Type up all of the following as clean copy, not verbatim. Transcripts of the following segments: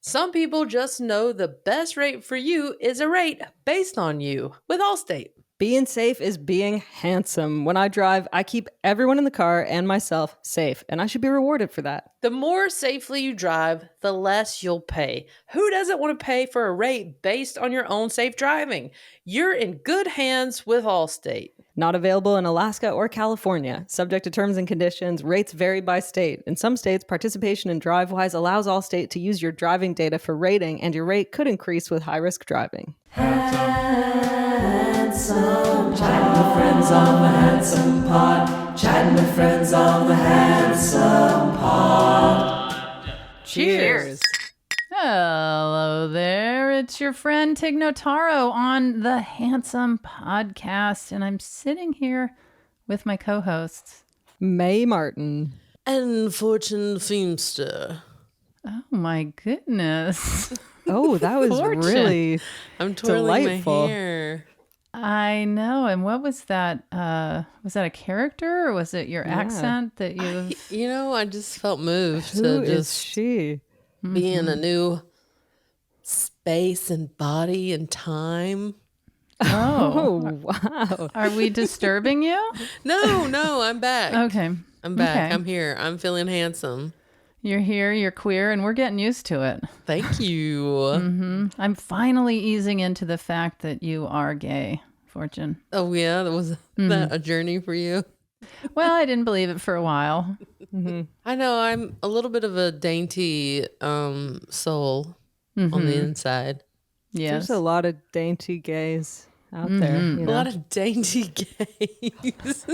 Some people just know the best rate for you is a rate based on you with Allstate. Being safe is being handsome. When I drive, I keep everyone in the car and myself safe, and I should be rewarded for that. The more safely you drive, the less you'll pay. Who doesn't want to pay for a rate based on your own safe driving? You're in good hands with Allstate. Not available in Alaska or California. Subject to terms and conditions. Rates vary by state. In some states, participation in DriveWise allows Allstate to use your driving data for rating, and your rate could increase with high-risk driving. Handsome, chatting with friends on the Handsome Pod. Chatting with friends on the Handsome Pod. Cheers. Hello there. It's your friend Tig Notaro on the Handsome Podcast, and I'm sitting here with my co-hosts, May Martin. And Fortune Feimster. Oh my goodness. Oh, that was Fortune. really I'm twirling delightful. my hair. I know. And what was that? Was that a character or was it your accent that you? I just felt moved Who to is just she? be in a new space and body and time. Oh, Oh, wow. are we disturbing you? No, I'm back. Okay. I'm back. Okay. I'm here. I'm feeling handsome. You're here, you're queer, and we're getting used to it. Thank you. I'm finally easing into the fact that you are gay, Fortune. Oh, yeah. That a journey for you? Well, I didn't believe it for a while. I know. I'm a little bit of a dainty soul on the inside. Yes. There's a lot of dainty gays out there. You A know? lot of dainty gays.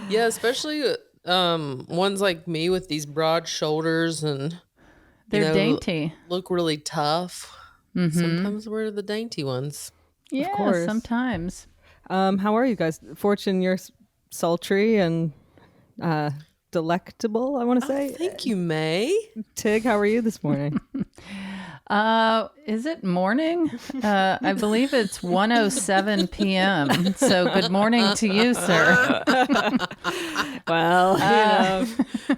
Yeah, especially ones like me with these broad shoulders and They're dainty. look really tough. Sometimes we're the dainty ones. Yeah, course. sometimes. How are you guys? Fortune, you're sultry and delectable, I want to say. Thank you, May. Tig, how are you this morning? Is it morning? I believe it's 1:07 p.m. So good morning to you, sir. Well,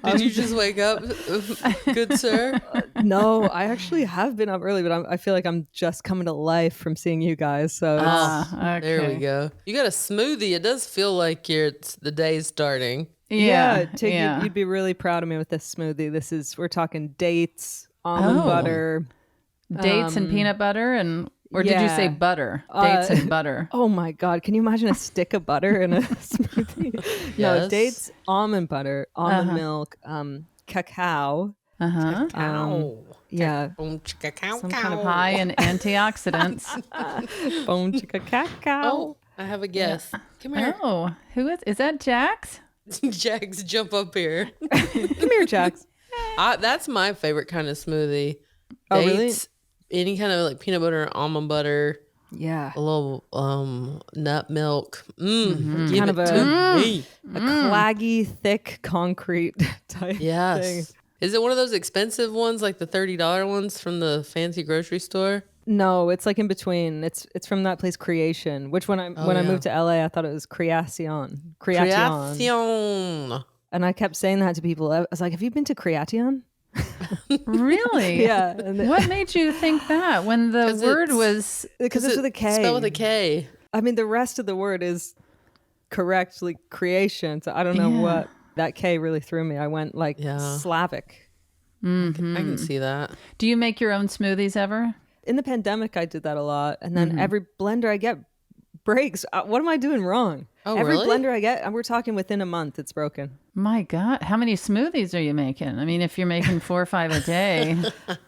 Did you just wake up, good sir? no, I actually have been up early, but I feel like I'm just coming to life from seeing you guys. So Okay. There we go. You got a smoothie. It does feel like the day's starting. Yeah, Tig, yeah. you'd be really proud of me with this smoothie. We're talking dates, almond butter. Dates and peanut butter, or did you yeah. say butter? Dates and butter. Oh my God. Can you imagine a stick of butter in a smoothie? No, Yes. dates, almond butter, almond milk, cacao. Ow. Yeah. Boom, chicka, cow, Some cow. kind of High in antioxidants. Bone chica cacao. Oh, I have a guess. Come here. Oh, who is that? Jax? Jags, jump up here. Come here, Jax. That's my favorite kind of smoothie. Oh, really? Dates, any kind of like peanut butter, almond butter, Yeah. a little nut milk. Give Kind it of a- to me. A claggy, thick concrete type Yes. thing. Is it one of those expensive ones, like the $30 ones from the fancy grocery store? No, it's like in between. It's from that place Creation, which when I moved to LA, I thought it was Creation. Creation. And I kept saying that to people. I was like, "Have you been to Creation?" Really? Yeah. And What made you think that when the 'Cause word it's- was? because it's with a K. Spelled with a K. I mean, the rest of the word is correctly creation. So I don't know Yeah. what that K really threw me. I went like Slavic. I can see that. Do you make your own smoothies ever? In the pandemic, I did that a lot. And then every blender I get breaks. What am I doing wrong? Oh, every really? blender I get, and we're talking within a month, it's broken. My God, how many smoothies are you making? I mean, if you're making 4 or 5 a day,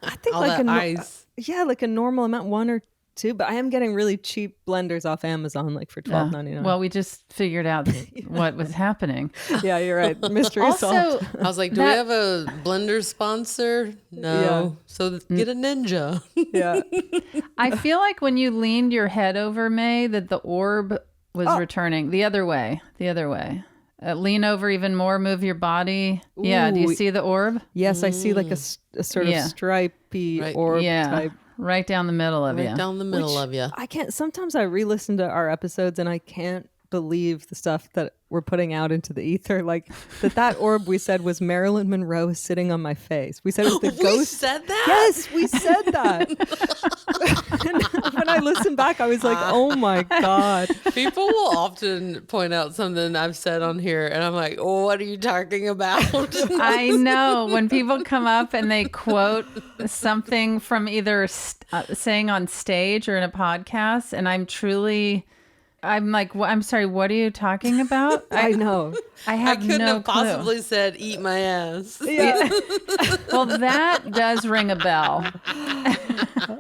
I think All like that a ice. yeah, like a normal amount, 1 or 2. But I am getting really cheap blenders off Amazon, like for $12.99. well, we just figured out what was happening. yeah, you're right. Mystery Also, solved. I was like, do we have a blender sponsor? No. Yeah. So get a ninja. Yeah. I feel like when you leaned your head over, May, that the orb was returning the other way. Lean over even more, move your body. Yeah, do you Ooh. see the orb? Yes, I see like a sort of Yeah. stripy Right. orb Yeah, type. right down the middle of Right you. down the middle of you. I can't. Sometimes I re-listen to our episodes and I can't believe the stuff that we're putting out into the ether. Like that orb we said was Marilyn Monroe sitting on my face. We said it was the We ghost. said that? Yes, we said that. And when I listened back, I was like, oh my God. People will often point out something I've said on here, and I'm like, oh, what are you talking about? I know when people come up and they quote something from either saying on stage or in a podcast, and I'm like, I'm sorry, what are you talking about? I know. I I have couldn't no have clue. possibly said, eat my ass. Yeah, Well, that does ring a bell.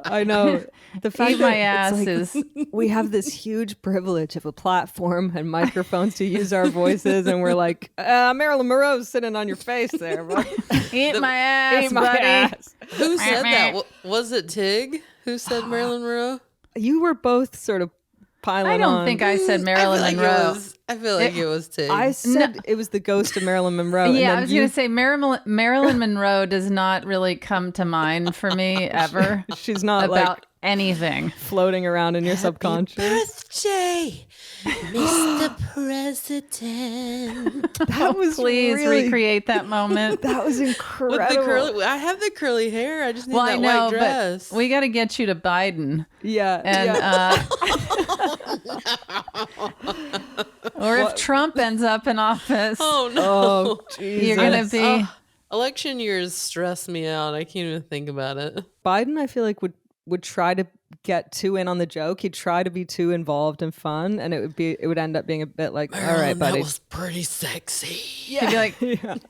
I know. The fact Eat my that ass it's like, is we have this huge privilege of a platform and microphones to use our voices, and we're like, Marilyn Monroe's sitting on your face there. Bro. eat my ass, Eat my buddy. ass. Who said that? Was it Tig who said Marilyn Monroe? You were both sort of piling I don't on. think I said Marilyn Monroe. I feel like it was Tig. I said it was the ghost of Marilyn Monroe. and Yeah, then I was you- going to say Marilyn Monroe does not really come to mind for me ever She's not about like anything. floating around in your subconscious. Birthday, Mr. President. That was Please really, recreate that moment. That was With incredible. the curly, I have the curly hair. I just need Well, that I know, white dress. but we got to get you to Biden. Yeah, And yeah. Or if Trump ends up in office, oh no! Oh, Jesus. you're going to be Election years stress me out. I can't even think about it. Biden, I feel like would try to get too in on the joke. He'd try to be too involved and fun, and it would end up being a bit like, all right, buddy. That was pretty sexy. he'd be like,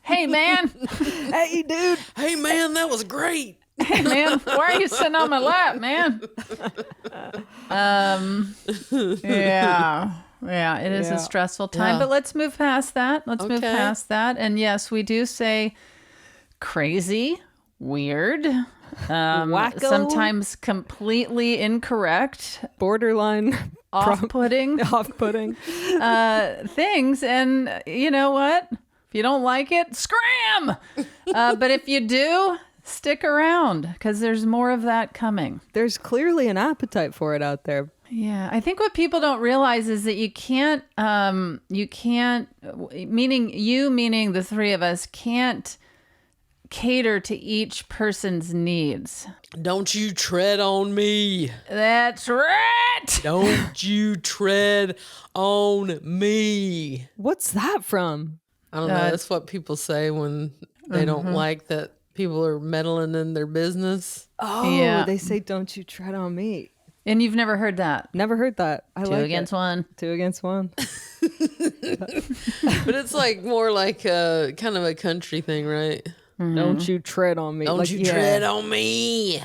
"Hey man, Hey, dude. Hey man, that was great. hey man, why are you sitting on my lap, man?" Yeah, it is Yeah. a stressful time, Yeah. but let's move past that. Let's move Okay. past that. And yes, we do say crazy, weird, Wacko. sometimes completely incorrect, Borderline off-putting off-putting. things. And you know what? If you don't like it, scram! But if you do, stick around because there's more of that coming. There's clearly an appetite for it out there. Yeah, I think what people don't realize is that meaning the three of us, can't cater to each person's needs. Don't you tread on me. That's right. Don't you tread on me. What's that from? I don't know. That's what people say when they don't like that people are meddling in their business. Oh, Yeah. they say, don't you tread on me. And you've never heard that. Never heard that. I Two like against it. one. 2 against 1. But it's like more like a kind of a country thing, right? Don't you tread on me. Don't Like, you yeah. tread on me.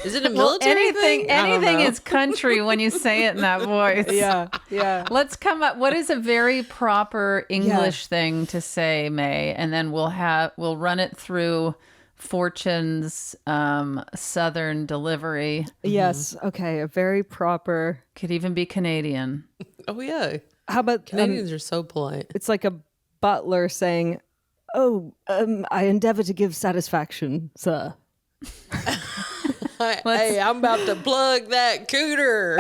Is it a Well, military thing? I don't anything know. is country when you say it in that voice. Yeah, yeah. Let's come up. What is a very proper English thing to say, May? And then we'll run it through Fortune's Southern delivery. Yes. Okay. A very proper. Could even be Canadian. Oh yeah, How about Canadians are so polite. it's like a butler saying, "Oh, I endeavor to give satisfaction, sir." Hey, I'm about to plug that cooter.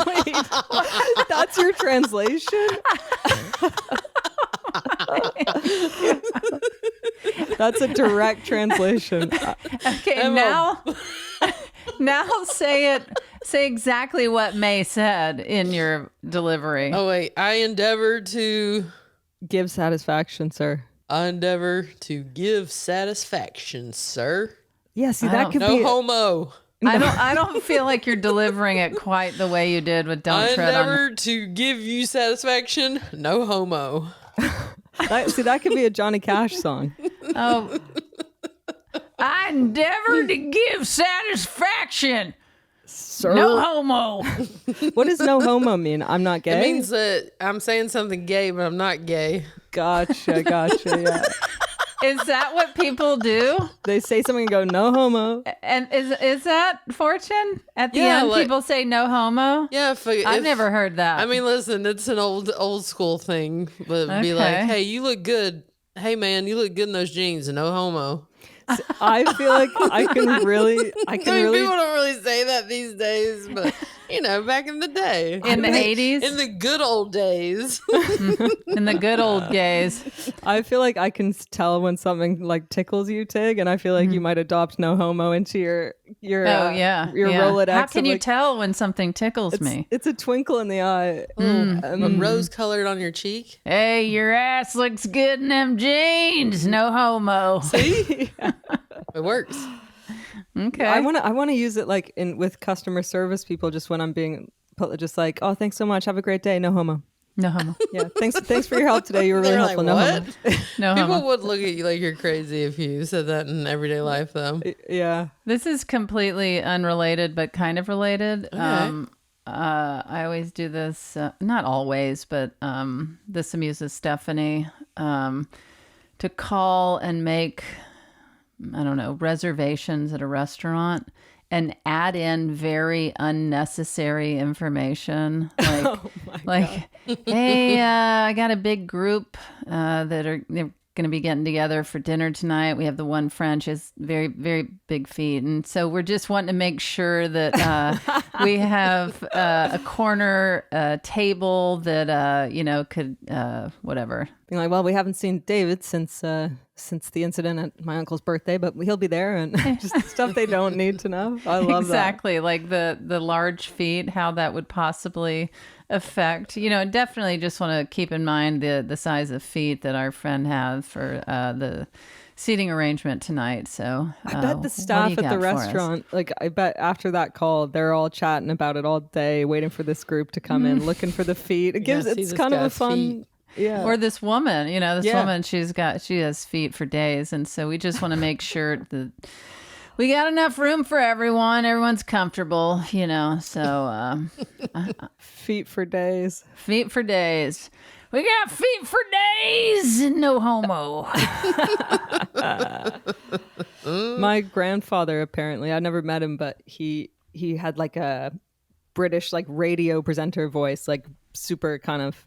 Wait, that's your translation? That's a direct translation. Okay, now say exactly what May said in your delivery. Oh wait, I endeavor to Give satisfaction, sir. give satisfaction, sir. Yeah, see, that could No be. homo. I don't feel like you're delivering it quite the way you did with I Don't Tread on. endeavor to give you satisfaction. No homo. That could be a Johnny Cash song. Oh, I endeavor to give satisfaction. Sir, No homo. what does no homo mean? I'm not gay. It means that I'm saying something gay, but I'm not gay. Gotcha. Yeah. Is that what people do? They say something and go, no homo. And is that Fortune? At the Yeah, end, like- people say no homo? Yeah, I've never heard that. I mean, listen, it's an old school thing, but be Okay. like, hey, you look good. Hey, man, you look good in those jeans. No homo. I feel like I can really. I mean, people don't really say that these days, but Back in the day. In the 80s? In the good old days. In the good old days. I feel like I can tell when something like tickles you, Tig, and I feel like you might adopt no homo into your Rolodex. How can you tell when something tickles me? It's a twinkle in the eye. Rose colored on your cheek. Hey, your ass looks good in them jeans. No homo. See? It works. Okay. I want to use it like with customer service people, just when I'm being just like, oh, thanks so much, have a great day, no homo. No homo. Yeah, thanks for your help today. You were really They're helpful. like, No what? homo. No People homo. would look at you like you're crazy if you said that in everyday life, though. Yeah. This is completely unrelated, but kind of related. Okay. I always do this, not always, but this amuses Stephanie, to call and make, I don't know, reservations at a restaurant and add in very unnecessary information. Like, hey, I got a big group they're going to be getting together for dinner tonight. We have the one friend, she has very, very big feet. And so we're just wanting to make sure that we have a corner table that, could, whatever. Being like, well, we haven't seen David since the incident at my uncle's birthday, but he'll be there, and just stuff they don't need to know. I love exactly. Like the large feet, how that would possibly affect, definitely just want to keep in mind the size of feet that our friend has for the seating arrangement tonight. So I bet the staff at the restaurant, like, I bet after that call, they're all chatting about it all day, waiting for this group to come in, looking for the feet. It's kind of a fun. Feet. Yeah. Or this woman, woman, she has feet for days. And so we just want to make sure that we got enough room for everyone. Everyone's comfortable, so. Feet for days. Feet for days. We got feet for days. No homo. My grandfather, apparently, I never met him, but he had like a British like radio presenter voice, like super kind of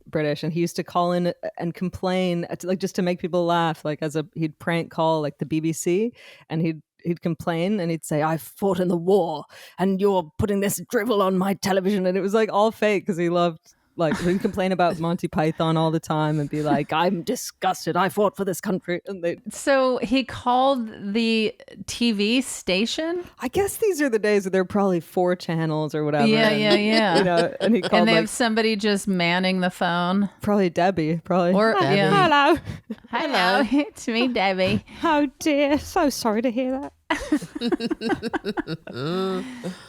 British, and he used to call in and complain, like, just to make people laugh, like he'd prank call like the BBC, and he'd complain, and he'd say, I fought in the war and you're putting this drivel on my television, and it was like all fake because he loved, like, he'd complain about Monty Python all the time and be like, I'm disgusted, I fought for this country. And so he called the TV station. I guess these are the days where there are probably 4 channels or whatever. Yeah. And he called, and they have somebody just manning the phone. Probably Debbie. Or Hello. Hello, it's me, Debbie. Oh dear, so sorry to hear that.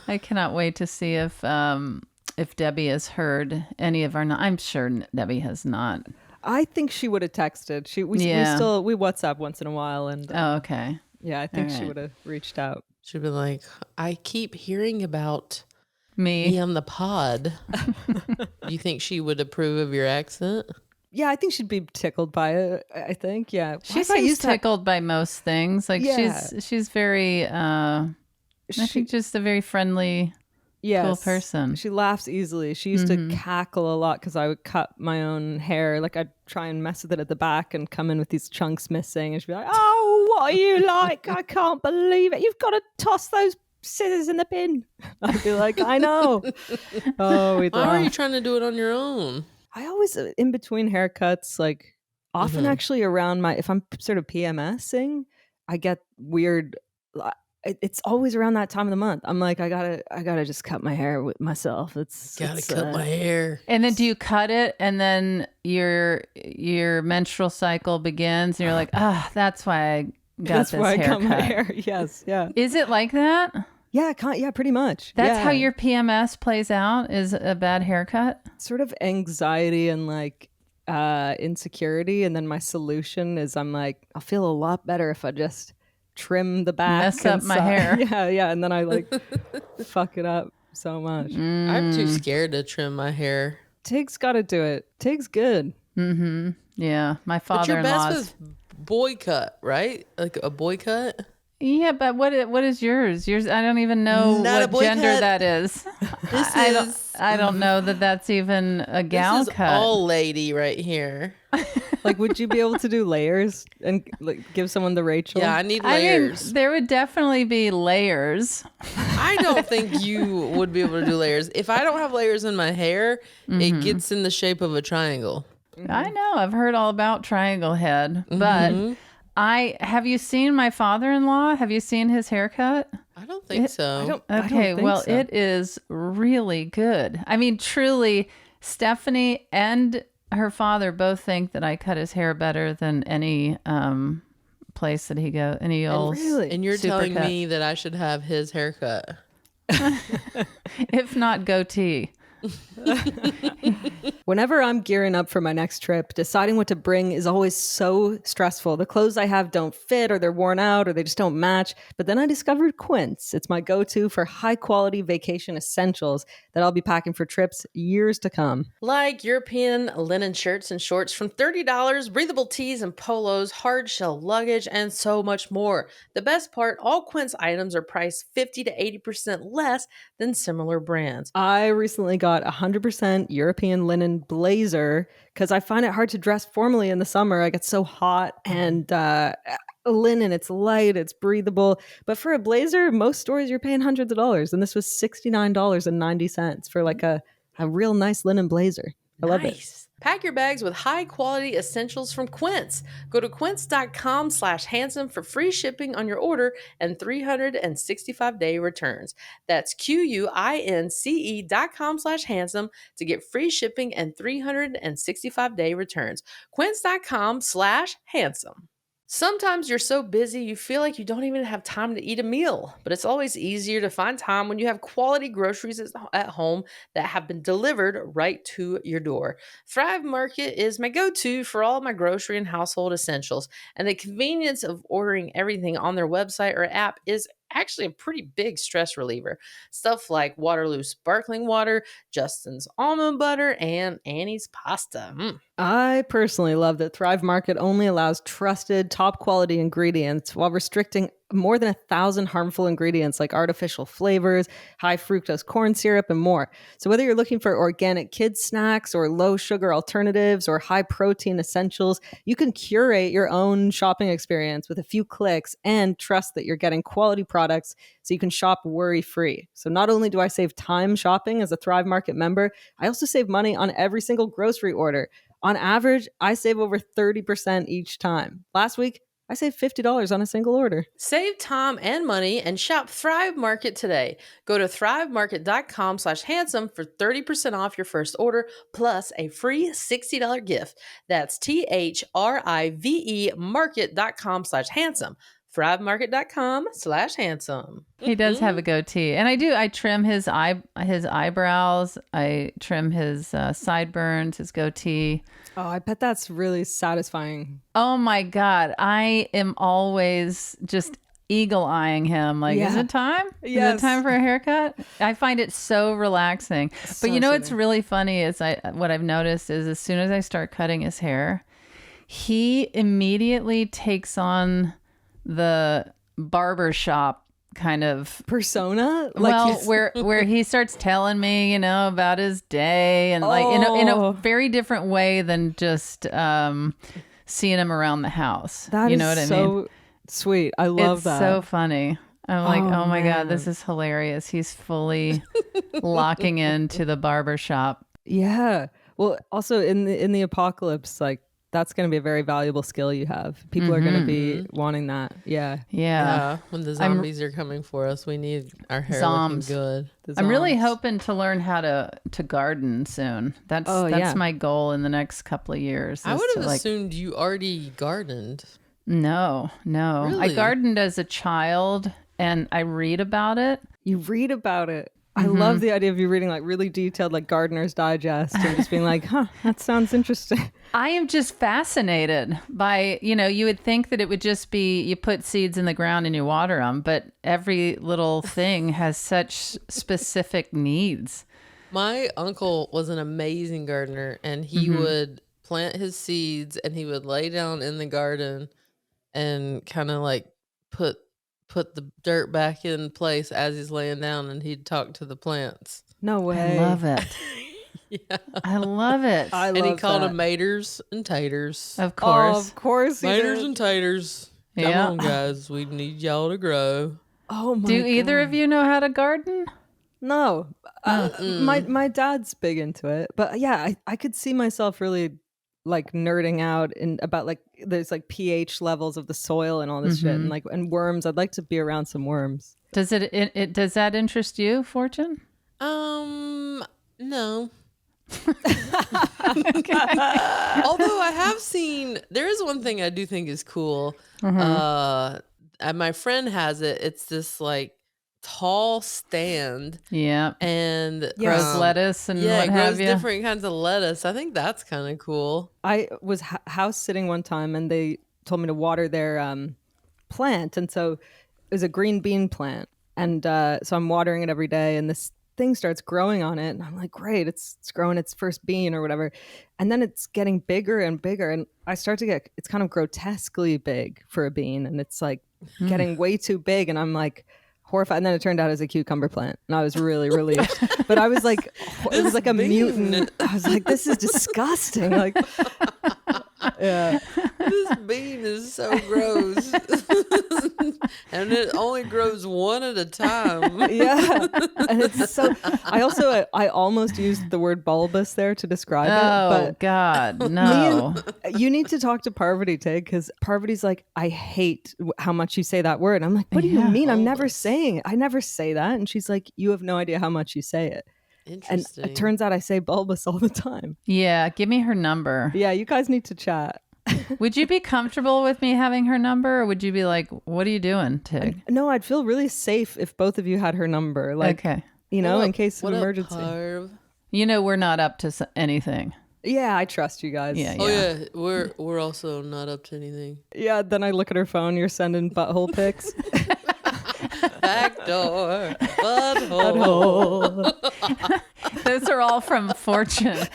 I cannot wait to see if Debbie has heard any of our. I'm sure Debbie has not. I think she would have texted. We WhatsApp once in a while, and oh, okay. Yeah, I think she would have reached out. She'd be like, I keep hearing about me on the pod. Do you think she would approve of your accent? Yeah, I think she'd be tickled by it. I think, yeah. She seems tickled by most things. Like, she's very, I think just a very friendly, cool person. She laughs easily. She used to cackle a lot because I would cut my own hair. Like, I'd try and mess with it at the back and come in with these chunks missing. And she'd be like, oh, what are you like? I can't believe it. You've got to toss those scissors in the bin. I'd be like, I know. Oh, we'd laugh. Why are you trying to do it on your own? I always, in between haircuts, like, often actually around if I'm sort of PMSing, I get weird. It's always around that time of the month. I'm like, I gotta just cut my hair with myself. Gotta cut my hair. And then do you cut it, and then your menstrual cycle begins, and you're like, that's why I got this haircut. Cut my hair. Yes, yeah. Is it like that? Yeah, pretty much. That's how your PMS plays out, is a bad haircut? Sort of anxiety and like insecurity. And then my solution is I'm like, I'll feel a lot better if I just trim the back. Mess up my hair. Yeah. And then I like fuck it up so much. I'm too scared to trim my hair. Tig's got to do it. Tig's good. Mm-hmm. Yeah. My But you're father-in-law's. best with boy cut, right? Like a boy cut? Yeah, but what is yours? Yours, I don't even know Not what gender cut. that is. I don't know that that's even a gal this is cut. all lady right here. Like, would you be able to do layers and like give someone the Rachel? Yeah, I need I mean, layers. there would definitely be layers. I I don't think you would be able to do layers. If I don't have layers in my hair, it gets in the shape of a triangle. I know. I've heard all about triangle head, but have you seen my father-in-law? Have you seen his haircut? I don't think so. Okay, well, it is really good. I mean, truly, Stephanie and her father both think that I cut his hair better than any place that he goes. Any old And you're telling supercut. me that I should have his haircut. If not goatee. Whenever I'm gearing up for my next trip, deciding what to bring is always so stressful. The clothes I have don't fit, or they're worn out, or they just don't match. But then I discovered Quince. It's my go-to for high-quality vacation essentials that I'll be packing for trips years to come. Like European linen shirts and shorts from $30, breathable tees and polos, hard shell luggage, and so much more. The best part, all Quince items are priced 50 to 80% less than similar brands. I recently got a 100% European linen blazer because I find it hard to dress formally in the summer. I get so hot, and linen, it's light, it's breathable. But for a blazer, most stores you're paying hundreds of dollars, and this was $69.90 for like a real nice linen blazer. I love it. Pack your bags with high-quality essentials from Quince. Go to quince.com/handsome for free shipping on your order and 365-day returns. That's QUINCE.com/handsome to get free shipping and 365-day returns. Quince.com/handsome. Sometimes you're so busy you feel like you don't even have time to eat a meal, but it's always easier to find time when you have quality groceries at home that have been delivered right to your door. Thrive Market is my go-to for all my grocery and household essentials, and the convenience of ordering everything on their website or app is actually a pretty big stress reliever. Stuff like Waterloo sparkling water, Justin's almond butter, and Annie's pasta. I personally love that Thrive Market only allows trusted, top quality ingredients while restricting more than 1,000 harmful ingredients like artificial flavors, high fructose corn syrup, and more. So whether you're looking for organic kids snacks or low sugar alternatives or high protein essentials, you can curate your own shopping experience with a few clicks and trust that you're getting quality products so you can shop worry-free. So not only do I save time shopping as a Thrive Market member, I also save money on every single grocery order. On average, I save over 30% each time. Last week, I saved $50 on a single order. Save time and money and shop Thrive Market today. Go to thrivemarket.com/handsome for 30% off your first order plus a free $60 gift. That's THRIVE market.com/handsome. thrivemarket.com/handsome. He does have a goatee, and I trim his eyebrows. I trim his sideburns, his goatee. Oh, I bet that's really satisfying. Oh my God. I am always just eagle eyeing him. Like, is it time? Yes. Is it time for a haircut? I find it so relaxing. So But you know, what's soothing. really funny is what I've noticed is as soon as I start cutting his hair, he immediately takes on the barber shop kind of Persona? well, he's- where he starts telling me, about his day and like in a very different way than just seeing him around the house. That you is know what I so mean? sweet. I love It's that. so funny. I'm like, oh my God, man. this is hilarious. He's fully locking into the barber shop. Yeah. Well, also in the apocalypse, like that's going to be a very valuable skill you have. People are going to be wanting that. Yeah. Yeah. When the zombies are coming for us, we need our hair Zombs. looking good. I'm really Zombs. hoping to learn how to garden soon. That's yeah. my goal in the next couple of years. I is would to, have like, assumed you already gardened. No. I Really? gardened as a child and I read about it. You read about it. I love the idea of you reading like really detailed, like Gardener's Digest, and just being like, huh, that sounds interesting. I am just fascinated by, you would think that it would just be you put seeds in the ground and you water them, but every little thing has such specific needs. My uncle was an amazing gardener, and he would plant his seeds and he would lay down in the garden and kind of like put the dirt back in place as he's laying down, and he'd talk to the plants. No way. I love it. Yeah. I love it. I love And he called that. them maters and taters. Of Oh, course. of course. he Maters did. and taters. Come Yeah. on, guys. We need y'all to grow. Oh my Do either God. of you know how to garden? No. My dad's big into it. But yeah, I could see myself really like nerding out about like there's like pH levels of the soil and all this shit and worms. I'd like to be around some worms. Does it does that interest you, Fortune? No. Although I have seen, there is one thing I do think is cool. And my friend has it. It's this like tall stand. Yeah. And Grows lettuce and yeah, what it have grows you. different kinds of lettuce. I think that's kind of cool. I was house sitting one time and they told me to water their plant. And so it was a green bean plant. And so I'm watering it every day and this thing starts growing on it. And I'm like, great, it's growing its first bean or whatever. And then it's getting bigger and bigger. And I start to get, it's kind of grotesquely big for a bean. And it's like getting way too big. And I'm like, horrified. And then it turned out as a cucumber plant and I was really relieved. But I was like, it was like a mutant. I was like, this is disgusting. Like, yeah. This bean is so gross. And it only grows one at a time. Yeah. And it's so, I almost used the word bulbous there to describe it. Oh But God, no. you need to talk to Parvati, Tig, because Parvati's like, I hate how much you say that word. I'm like, what do you mean? I'm never saying it. I never say that. And she's like, you have no idea how much you say it. Interesting. And it turns out I say bulbous all the time. Yeah, give me her number. Yeah, you guys need to chat. Would you be comfortable with me having her number, or would you be like, what are you doing, Tig? No, I'd feel really safe if both of you had her number. Like, Okay. you know, in case of What up, emergency. Parv? You know we're not up to anything. Yeah, I trust you guys. Yeah, Oh yeah, we're also not up to anything. Yeah, then I look at her phone, you're sending butthole pics. Backdoor, butthole. Those are all from Fortune.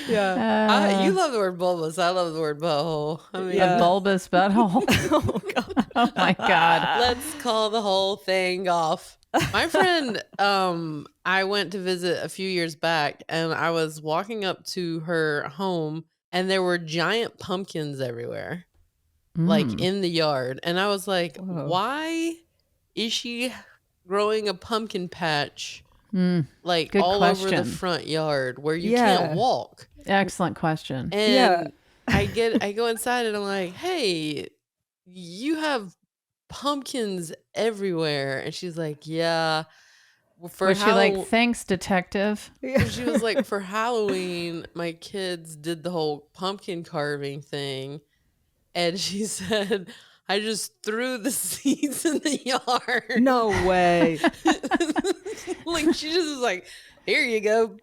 Yeah. You love the word bulbous. I love the word butthole. I mean, A bulbous butthole. Oh God. Oh my God. let's call the whole thing off. My friend, I went to visit a few years back, and I was walking up to her home, and there were giant pumpkins everywhere, like in the yard. And I was like, why is she growing a pumpkin patch like Good all over question. the front yard where you can't walk? Excellent question. And I go inside and I'm like, hey, you have pumpkins everywhere. And she's like, yeah. Was she like, thanks, detective? She was like, for Halloween, my kids did the whole pumpkin carving thing. And she said, I just threw the seeds in the yard. No way. Like, she just was like, here you go.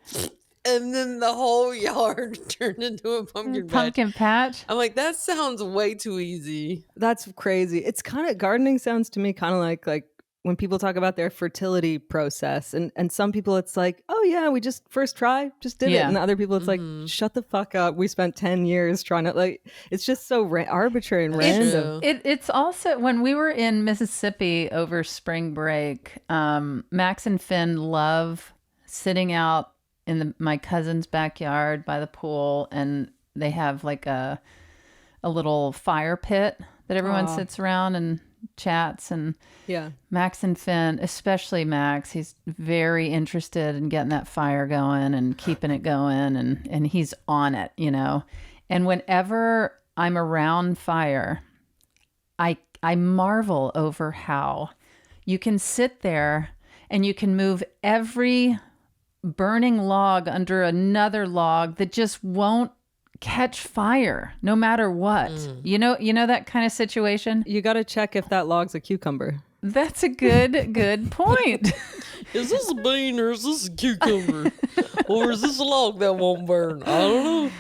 And then the whole yard turned into a Pumpkin patch. I'm like, that sounds way too easy. That's crazy. It's kind of, gardening sounds to me kind of like when people talk about their fertility process, and some people it's like, oh yeah, we just first try, just did it. And other people it's like, shut the fuck up. We spent 10 years trying to, like, it's just so arbitrary and random. It's also, when we were in Mississippi over spring break, Max and Finn love sitting out in my cousin's backyard by the pool, and they have like a little fire pit that everyone sits around and chats. And Max and Finn, especially Max, he's very interested in getting that fire going and keeping it going, and he's on it, you know. And whenever I'm around fire, I marvel over how you can sit there and you can move every burning log under another log that just won't catch fire no matter what. You know that kind of situation. You got to check if that log's a cucumber. That's a good point. Is this a bean or is this a cucumber? Or is this a log that won't burn? I don't know.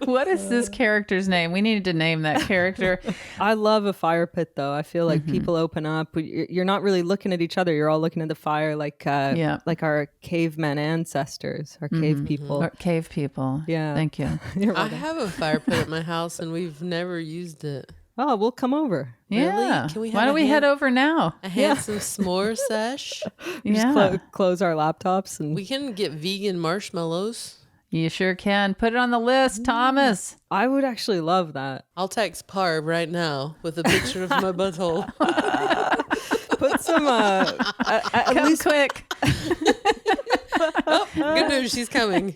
What is this character's name? We needed to name that character. I love a fire pit though. I feel like people open up. You're not really looking at each other. You're all looking at the fire like our caveman ancestors, our cave people. Or cave people. Yeah. Thank you. I have a fire pit at my house and we've never used it. Oh, we'll come over. Yeah. Can we Why have don't we head over now? A handsome s'more sesh? Just close our laptops and We can get vegan marshmallows. You sure can. Put it on the list, Thomas. I would actually love that. I'll text Parb right now with a picture of my butthole. Put some at Come least quick. Good news, she's coming.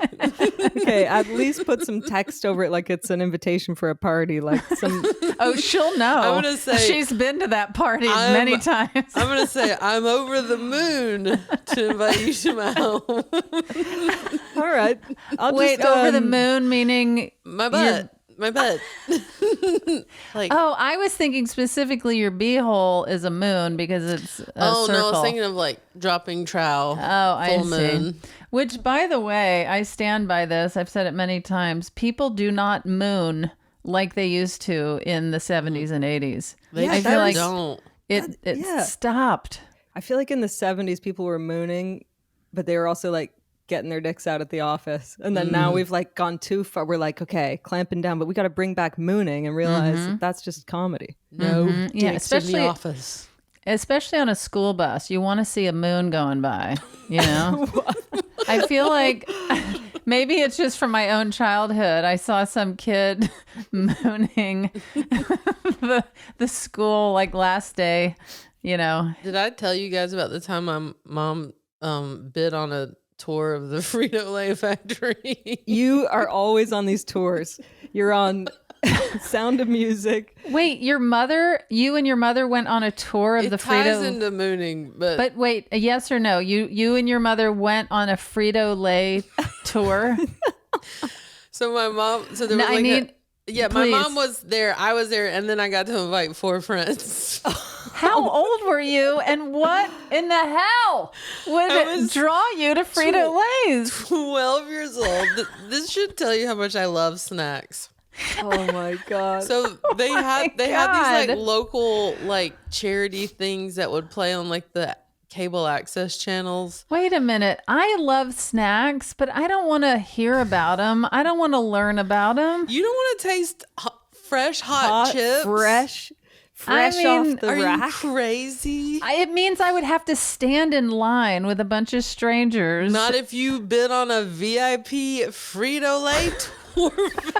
okay, at least put some text over it like it's an invitation for a party, like some Oh, she'll know. I'm gonna say she's been to that party many times. I'm gonna say I'm over the moon to invite you to my home. all right. I'll Wait, just, over the moon meaning My butt. My butt. Like Oh, I was thinking specifically your beehole is a moon because it's a oh circle. no, I was thinking of like dropping trowel. Oh, I full see. moon. Which, by the way, I stand by this. I've said it many times. People do not moon like they used to in the 70s and 80s. They Yeah, I feel like don't. it yeah. stopped. I feel like in the 70s people were mooning, but they were also like getting their dicks out at the office. And then now we've like gone too far. We're like, okay, clamping down, but we got to bring back mooning and realize that that's just comedy. No Yeah, dicks in especially- the office. Especially on a school bus. You want to see a moon going by, you know? I feel like maybe it's just from my own childhood. I saw some kid mooning the school like last day, you know. Did I tell you guys about the time my mom bid on a tour of the Frito Lay factory? You are always on these tours. You're on Sound of Music. Wait, you and your mother went on a tour of It the ties Frito. into mooning, but Wait, a yes or no? You and your mother went on a Frito Lay tour. so my mom, so there was No, I like need- my please. mom was there, I was there, and then I got to invite 4 friends. How old were you, and what in the hell would I it was draw you to Frito Lays? 12 years old. This should tell you how much I love snacks. Oh my God. So they had these God. like local like charity things that would play on like the cable access channels. Wait a minute. I love snacks, but I don't want to hear about them. I don't want to learn about them. You don't want to taste fresh hot chips? fresh I mean, off the Are rack. you crazy? It means I would have to stand in line with a bunch of strangers. Not if you bid on a VIP Frito Lay tour.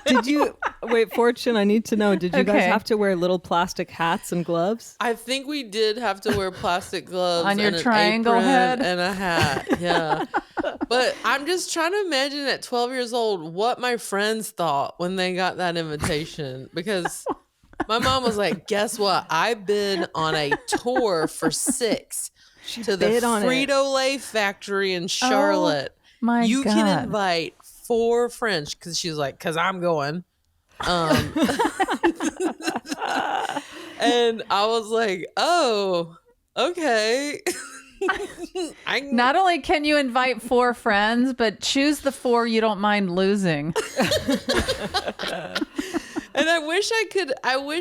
Did you wait, Fortune? I need to know. Did you guys Okay. have to wear little plastic hats and gloves? I think we did have to wear plastic gloves On your and an triangle apron head? and a hat. Yeah. But I'm just trying to imagine at 12 years old what my friends thought when they got that invitation, because my mom was like, guess what? I bid on a tour for 6 to the bid on it. Frito Lay factory in Charlotte. my You God. can invite 4 friends, because she was like, because I'm going. And I was like, oh, okay. Not only can you invite 4 friends, but choose the 4 you don't mind losing. And I wish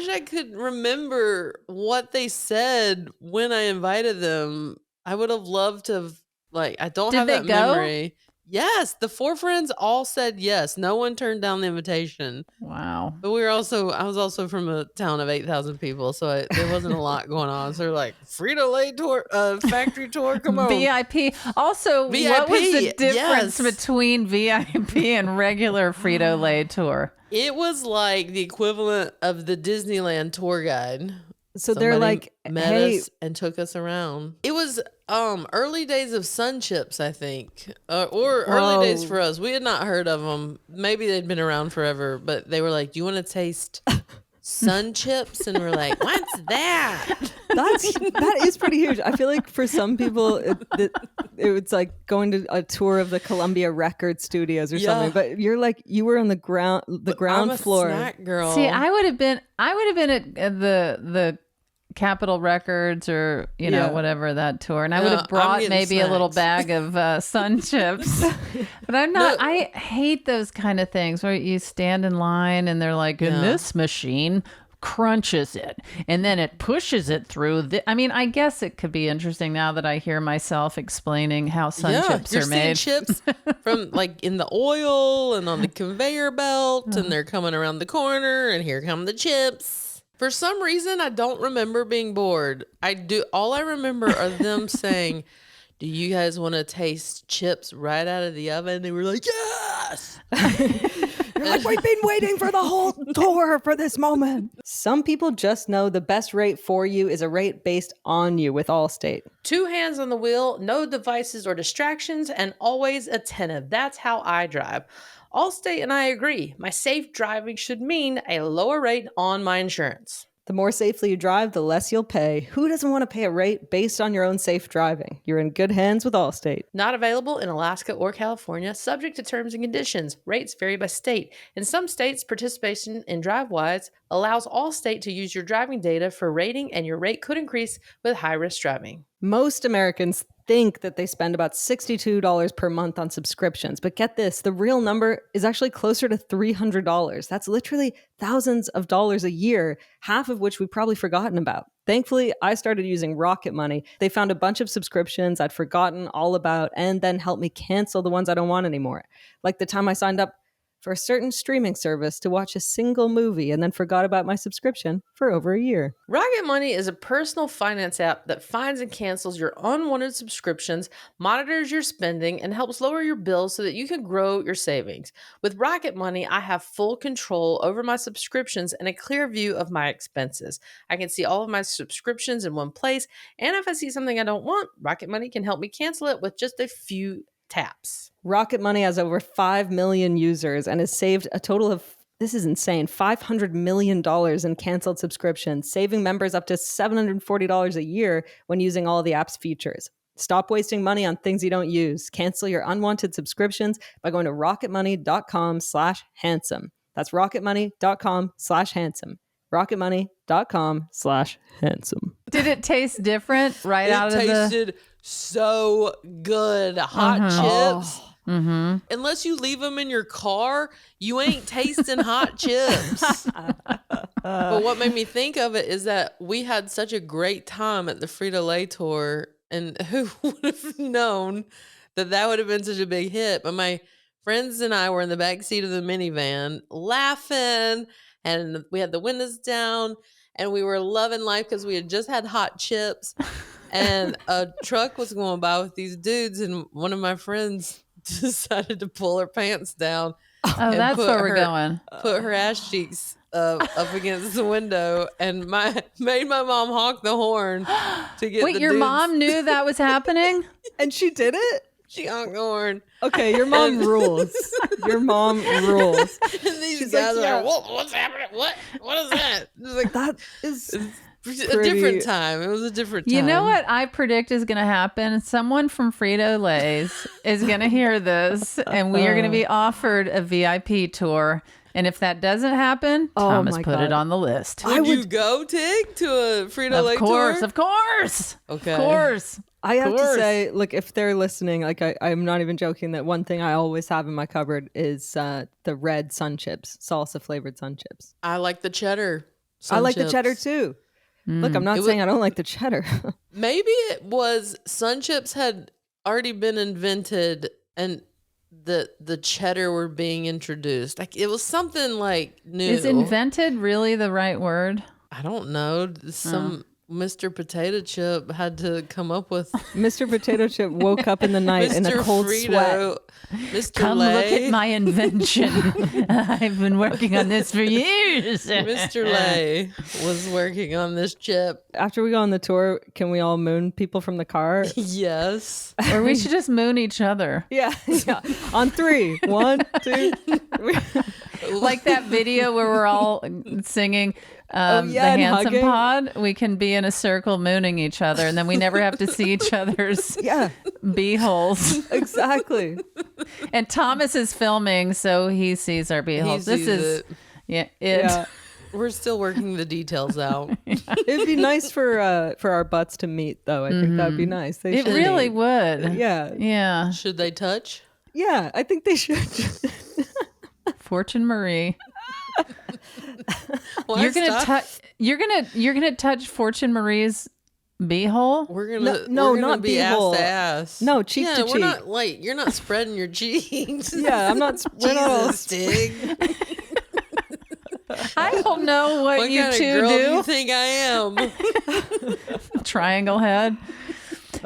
I could remember what they said when I invited them. I would have loved to have, like, I don't Did have they that go? memory. Yes, the 4 friends all said yes. No one turned down the invitation. Wow. But I was also from a town of 8,000 people, so there wasn't a lot going on. So they're like, Frito Lay tour, factory tour, come on. VIP. Also, what VIP, was the difference yes. between VIP and regular Frito Lay tour? It was like the equivalent of the Disneyland tour guide. So they're Somebody like, met hey, us and took us around. It was early days of Sun Chips, I think, or early days Whoa. for us. We had not heard of them. Maybe they'd been around forever, but they were like, "Do you want to taste Sun Chips?" And we're like, "What's that?" that is pretty huge. I feel like for some people, it's like going to a tour of the Columbia Record Studios or Yeah. something. But you were on the ground I'm a floor. snack girl. See, I would have been at the Capitol Records or Yeah. whatever that tour, and I would No, have I'm brought getting maybe a little snacks. bag of Sun Chips. But I'm not. No. I hate those kind of things where you stand in line and they're like, "And Yeah. this machine crunches it, and then it pushes it through." I mean, I guess it could be interesting now that I hear myself explaining how Sun Chips you're are seeing made. chips from like in the oil and on the conveyor belt, and they're coming around the corner, and here come the chips. For some reason, I don't remember being bored. I do. All I remember are them saying, "Do you guys want to taste chips right out of the oven?" They were like, "Yes." They're like, we've been waiting for the whole tour for this moment. Some people just know the best rate for you is a rate based on you with Allstate. 2 hands on the wheel, no devices or distractions, and always attentive. That's how I drive. Allstate and I agree. My safe driving should mean a lower rate on my insurance. The more safely you drive, the less you'll pay. Who doesn't want to pay a rate based on your own safe driving? You're in good hands with Allstate. Not available in Alaska or California, subject to terms and conditions. Rates vary by state. In some states, participation in DriveWise allows Allstate to use your driving data for rating, and your rate could increase with high-risk driving. Most Americans think that they spend about $62 per month on subscriptions. But get this, the real number is actually closer to $300. That's literally thousands of dollars a year, half of which we've probably forgotten about. Thankfully, I started using Rocket Money. They found a bunch of subscriptions I'd forgotten all about and then helped me cancel the ones I don't want anymore. Like the time I signed up for a certain streaming service to watch a single movie and then forgot about my subscription for over a year. Rocket Money is a personal finance app that finds and cancels your unwanted subscriptions, monitors your spending, and helps lower your bills so that you can grow your savings. With Rocket Money, I have full control over my subscriptions and a clear view of my expenses. I can see all of my subscriptions in one place, and if I see something I don't want, Rocket Money can help me cancel it with just a few taps. Rocket Money has over 5 million users and has saved a total of, this is insane, $500 million in canceled subscriptions, saving members up to $740 a year when using all the app's features. Stop wasting money on things you don't use. Cancel your unwanted subscriptions by going to rocketmoney.com/handsome. That's rocketmoney.com/handsome. rocketmoney.com/handsome. Did it taste different out of the... It tasted so good. Hot chips. Mm-hmm. Unless you leave them in your car, you ain't tasting hot chips. But what made me think of it is that we had such a great time at the Frito Lay tour, and who would have known that that would have been such a big hit? But my friends and I were in the back seat of the minivan laughing, and we had the windows down, and we were loving life because we had just had hot chips. And a truck was going by with these dudes, and one of my friends decided to pull her pants down. Oh, that's where we're going. Put her ass cheeks up against the window, and made my mom honk the horn to get. Wait, the your dudes. mom knew that was happening? And she did it? She honked the horn. Okay, your mom rules. Your mom rules. And these She's guys like, are yeah. like, what's happening? What is that? It's like That is a pretty- different time. It was a different time. You know what I predict is going to happen? Someone from Frito Lays is going to hear this, and we are going to be offered a VIP tour. And if that doesn't happen, Thomas my put God. it on the list. Would you go, Tig, to a Frito Lay tour? Of course. Okay. Of course. I have to course. say, look, if they're listening, like I'm not even joking that one thing I always have in my cupboard is the red sun chips, salsa flavored sun chips. I like the cheddar. I like Sun the cheddar chips. too. Look, I'm not saying I don't like the cheddar. Maybe it was sun chips had already been invented and the cheddar were being introduced. Like it was something like new. Is invented really the right word? I don't know. Some Mr. Potato Chip had to come up with Mr. Potato Chip woke up in the night in a Mr. cold sweat. Frito, Mr. Come Lay. look at my invention. I've been working on this for years. Mr. Lay was working on this chip. After we go on the tour, can we all moon people from the car? Yes. Or we should just moon each other. Yeah. On 3. 1, 2, 3. Like that video where we're all singing the and Handsome hugging. Pod. We can be in a circle mooning each other, and then we never have to see each other's Yeah, beeholes. exactly. And Thomas is filming, so he sees our beeholes. This sees is it. Yeah. We're still working the details out. It'd be nice for our butts to meet, though. I think that'd be nice. They It should really meet. would. Yeah. Yeah. Should they touch? Yeah, I think they should. Fortune Marie. Why You're gonna stop? touch. You're gonna touch Fortune Marie's beehole. We're gonna No, we're gonna not be beehole. ass to ass. No, cheek yeah, to we're cheek. not like you're not spreading your cheeks. Yeah, I'm not. We're not all Jesus, Tig. I don't know what you kind of two girl do do. you think I am? Triangle head.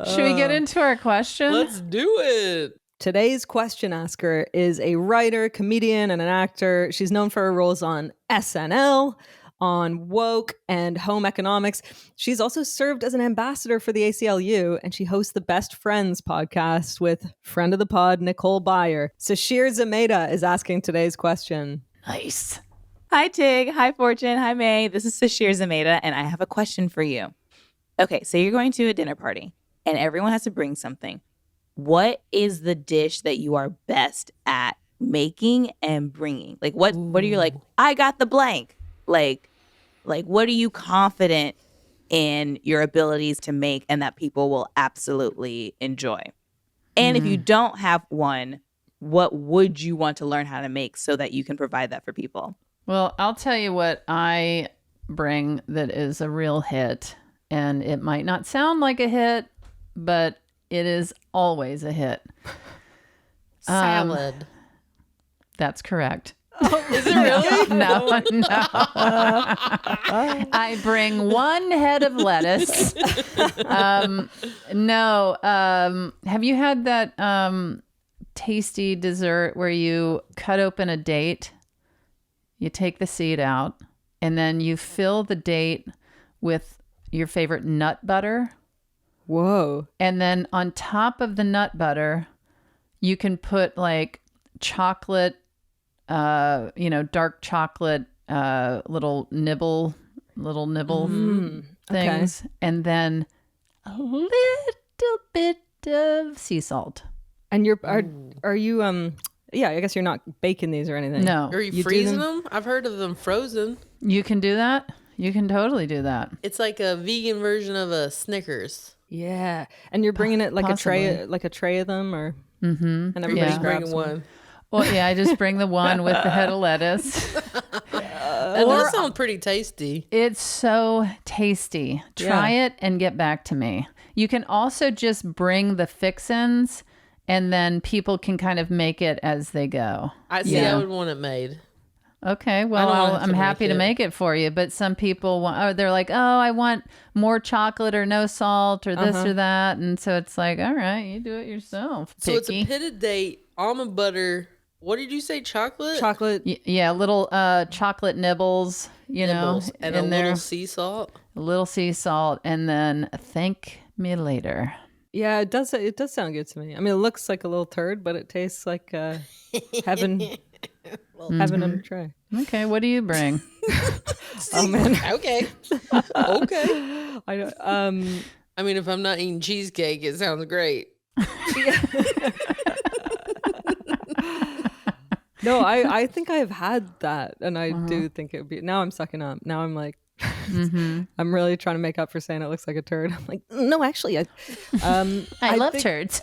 Should we get into our question? Let's do it. Today's question asker is a writer, comedian, and an actor. She's known for her roles on SNL, on Woke, and Home Economics. She's also served as an ambassador for the ACLU, and she hosts the Best Friends podcast with friend of the pod, Nicole Byer. Sasheer Zamata is asking today's question. Nice. Hi, Tig. Hi, Fortune. Hi, May. This is Sasheer Zamata, and I have a question for you. Okay, so you're going to a dinner party, and everyone has to bring something. What is the dish that you are best at making and bringing? Like, what are you like, I got the blank. Like, what are you confident in your abilities to make and that people will absolutely enjoy? And if you don't have one, what would you want to learn how to make so that you can provide that for people? Well, I'll tell you what I bring that is a real hit. And it might not sound like a hit, but it is always a hit. Salad. That's correct. Is it really? No. I bring one head of lettuce. No. Have you had that tasty dessert where you cut open a date, you take the seed out, and then you fill the date with your favorite nut butter? Whoa. And then on top of the nut butter, you can put like chocolate, dark chocolate, little nibble things. Okay. And then a little bit of sea salt. And are you, yeah, I guess you're not baking these or anything. No. Are you freezing them? I've heard of them frozen. You can do that. You can totally do that. It's like a vegan version of a Snickers. Yeah, and you're bringing it like Possibly. a tray of them, or Mm-hmm. and everybody's Just grabs bringing one. Well, yeah, I just bring the one with the head of lettuce. That does sound pretty tasty. It's so tasty. Try it and get back to me. You can also just bring the fixins, and then people can kind of make it as they go. I see. I would want it made. Okay, well, I'm happy to make it for you. But some people they're like, oh, I want more chocolate or no salt or this or that. And so it's like, all right, you do it yourself. So it's a pitted date, almond butter. What did you say? Chocolate? chocolate. Yeah, little chocolate nibbles, Nibbles, and a in little there. sea salt. A little sea salt, and then thank me later. Yeah, it does sound good to me. I mean, it looks like a little turd, but it tastes like heaven. Heaven on a tray. Okay, what do you bring? Oh man. Okay. Okay. I don't, I mean, if I'm not eating cheesecake, it sounds great. No, I think I've had that, and I do think it would be. Now I'm sucking up. Now I'm like, I'm really trying to make up for saying it looks like a turd. I'm like, no, actually, I love turds.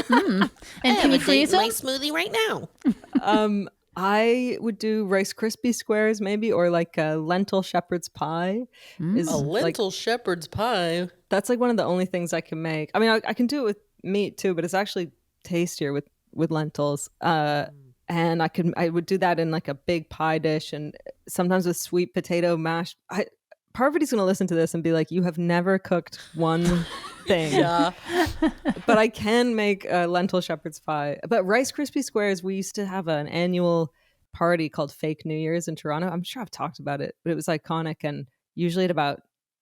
And can you freeze them? my smoothie right now. I would do Rice Krispie squares maybe, or like a lentil shepherd's pie. Is A lentil shepherd's pie. That's like one of the only things I can make. I mean, I can do it with meat too, but it's actually tastier with lentils. And I would do that in like a big pie dish, and sometimes with sweet potato mash. Parvati's gonna listen to this and be like, "You have never cooked one thing." Yeah. But I can make a lentil shepherd's pie. But Rice Krispie squares, we used to have an annual party called Fake New Year's in Toronto. I'm sure I've talked about it, but it was iconic. And usually at about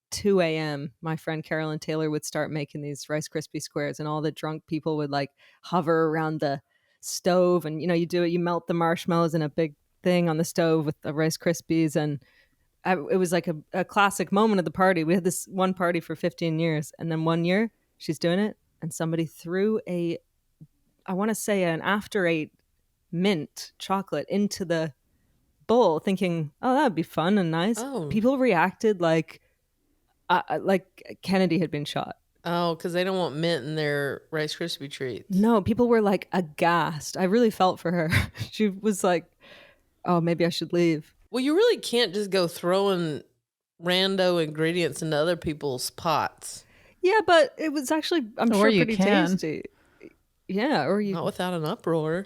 2 a.m., my friend Carolyn Taylor would start making these Rice Krispie squares, and all the drunk people would like hover around the stove, and you melt the marshmallows in a big thing on the stove with the Rice Krispies, and it was like a classic moment of the party. We had this one party for 15 years, and then one year she's doing it, and somebody threw I want to say an after 8 mint chocolate into the bowl, thinking, oh, that would be fun and nice. Oh. People reacted like Kennedy had been shot. Oh, because they don't want mint in their Rice Krispie treats. No, people were like aghast. I really felt for her. She was like, oh, maybe I should leave. Well, you really can't just go throwing rando ingredients into other people's pots. Yeah, but it was actually, I'm Or sure, you pretty can. tasty. Yeah, or you. Not without an uproar.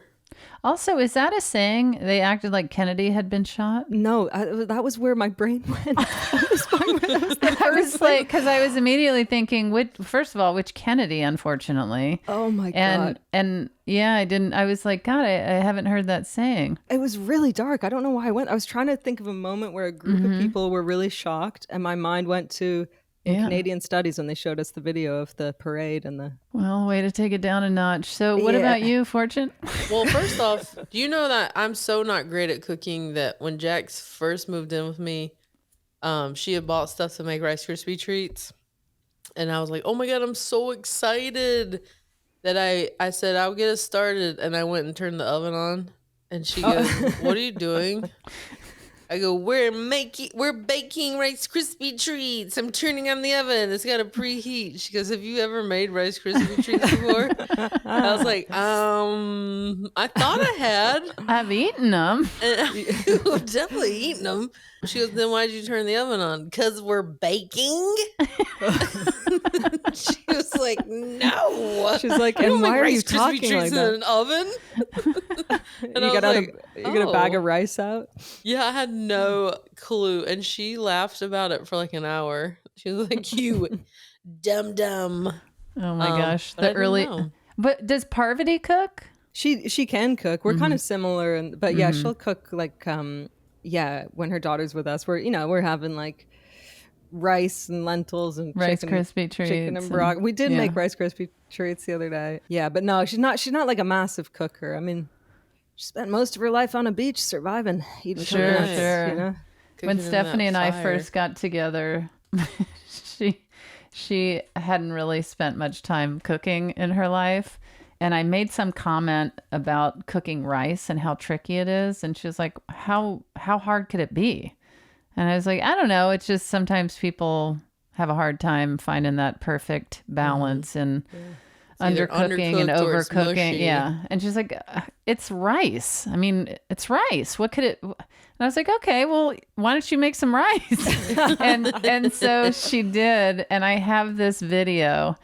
Also, is that a saying? They acted like Kennedy had been shot? No, that was where my brain went. I was like, because I was immediately thinking, first of all, which Kennedy, unfortunately. Oh my God. And yeah, I was like, God, I haven't heard that saying. It was really dark. I don't know why I went. I was trying to think of a moment where a group of people were really shocked, and my mind went to Canadian Studies when they showed us the video of the parade and the... Well, way to take it down a notch. So what about you, Fortune? Well, first off, do you know that I'm so not great at cooking that when Jax first moved in with me, she had bought stuff to make Rice Krispie treats. And I was like, oh my God, I'm so excited that I said, I'll get us started. And I went and turned the oven on. And she goes, what are you doing? I go, we're baking Rice Krispie treats. I'm turning on the oven. It's got to preheat. She goes, have you ever made Rice Krispie treats before? I was like, I thought I had. I've eaten them. I've definitely eaten them. She goes, then why'd you turn the oven on? Because we're baking? She was like, no. She's like, and why are you talking like that? In an oven? And you got a bag of rice out? Yeah, I had no clue. And she laughed about it for like an hour. She was like, you dumb. Oh my gosh. But does Parvati cook? She can cook. We're kind of similar, but yeah, she'll cook like when her daughter's with us. We're having like rice and lentils and Rice Krispie treats. Chicken and broccoli. We did make Rice Krispie treats the other day. Yeah, but no, she's not like a massive cooker. I mean, she spent most of her life on a beach surviving, eating coconuts, you know? When Stephanie and I first got together, she hadn't really spent much time cooking in her life. And I made some comment about cooking rice and how tricky it is. And she was like, how hard could it be? And I was like, I don't know. It's just sometimes people have a hard time finding that perfect balance and undercooking and overcooking. Yeah. And she's like, it's rice. I mean, it's rice. What could it... And I was like, okay, well, why don't you make some rice? and so she did. And I have this video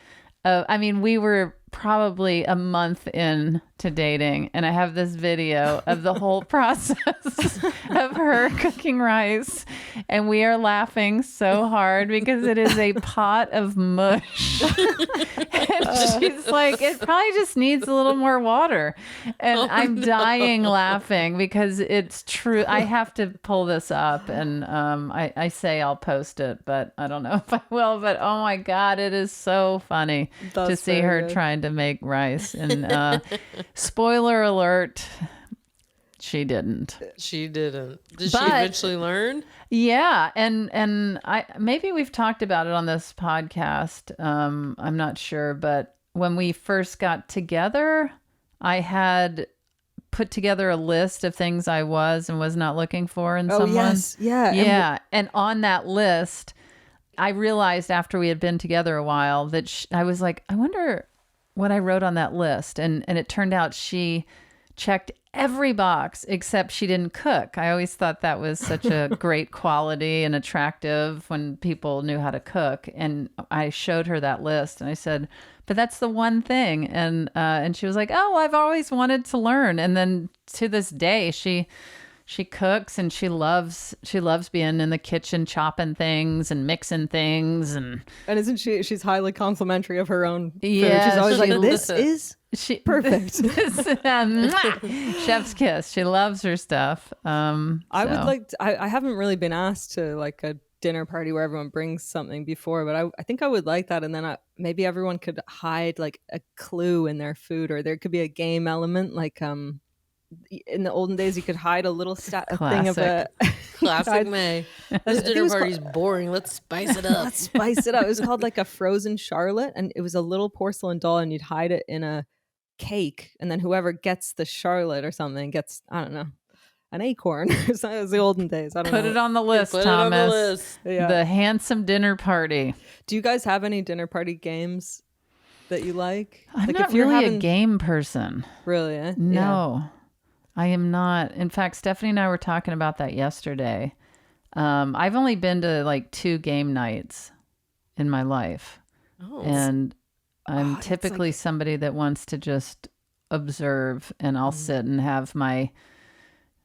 of, I mean, we were probably a month in to dating, and I have this video of the whole process of her cooking rice, and we are laughing so hard because it is a pot of mush. And she's like, it probably just needs a little more water, and I'm dying laughing because it's true. I have to pull this up, and I say I'll post it, but I don't know if I will. But oh my God, it is so funny to see her trying to make rice. And spoiler alert, she didn't. Did she eventually learn? Yeah, and I maybe we've talked about it on this podcast. I'm not sure, but when we first got together, I had put together a list of things I was and was not looking for in someone. Yes. Yeah. And on that list, I realized after we had been together a while that I was like, I wonder what I wrote on that list. And it turned out she checked every box except she didn't cook. I always thought that was such a great quality and attractive when people knew how to cook. And I showed her that list and I said, but that's the one thing. And she was like, oh, I've always wanted to learn. And then to this day, she cooks and she loves being in the kitchen chopping things and mixing things and isn't she's highly complimentary of her own food. Yeah, she's always like, this is perfect. Chef's kiss. She loves her stuff. I would like to, I haven't really been asked to like a dinner party where everyone brings something before, but I think I would like that. And then maybe everyone could hide like a clue in their food, or there could be a game element like in the olden days, you could hide a little thing of a classic May. This dinner party's boring. Let's spice it up. It was called like a frozen Charlotte, and it was a little porcelain doll, and you'd hide it in a cake, and then whoever gets the Charlotte or something gets, I don't know, an acorn. It was the olden days. I don't know. Put it on the list, Thomas. On the list. Yeah. The handsome dinner party. Do you guys have any dinner party games that you like? I'm like not really a game person. Really? Eh? No. Yeah. I am not. In fact, Stephanie and I were talking about that yesterday. I've only been to like 2 game nights in my life. Oh. And I'm typically somebody that wants to just observe, and I'll sit and have my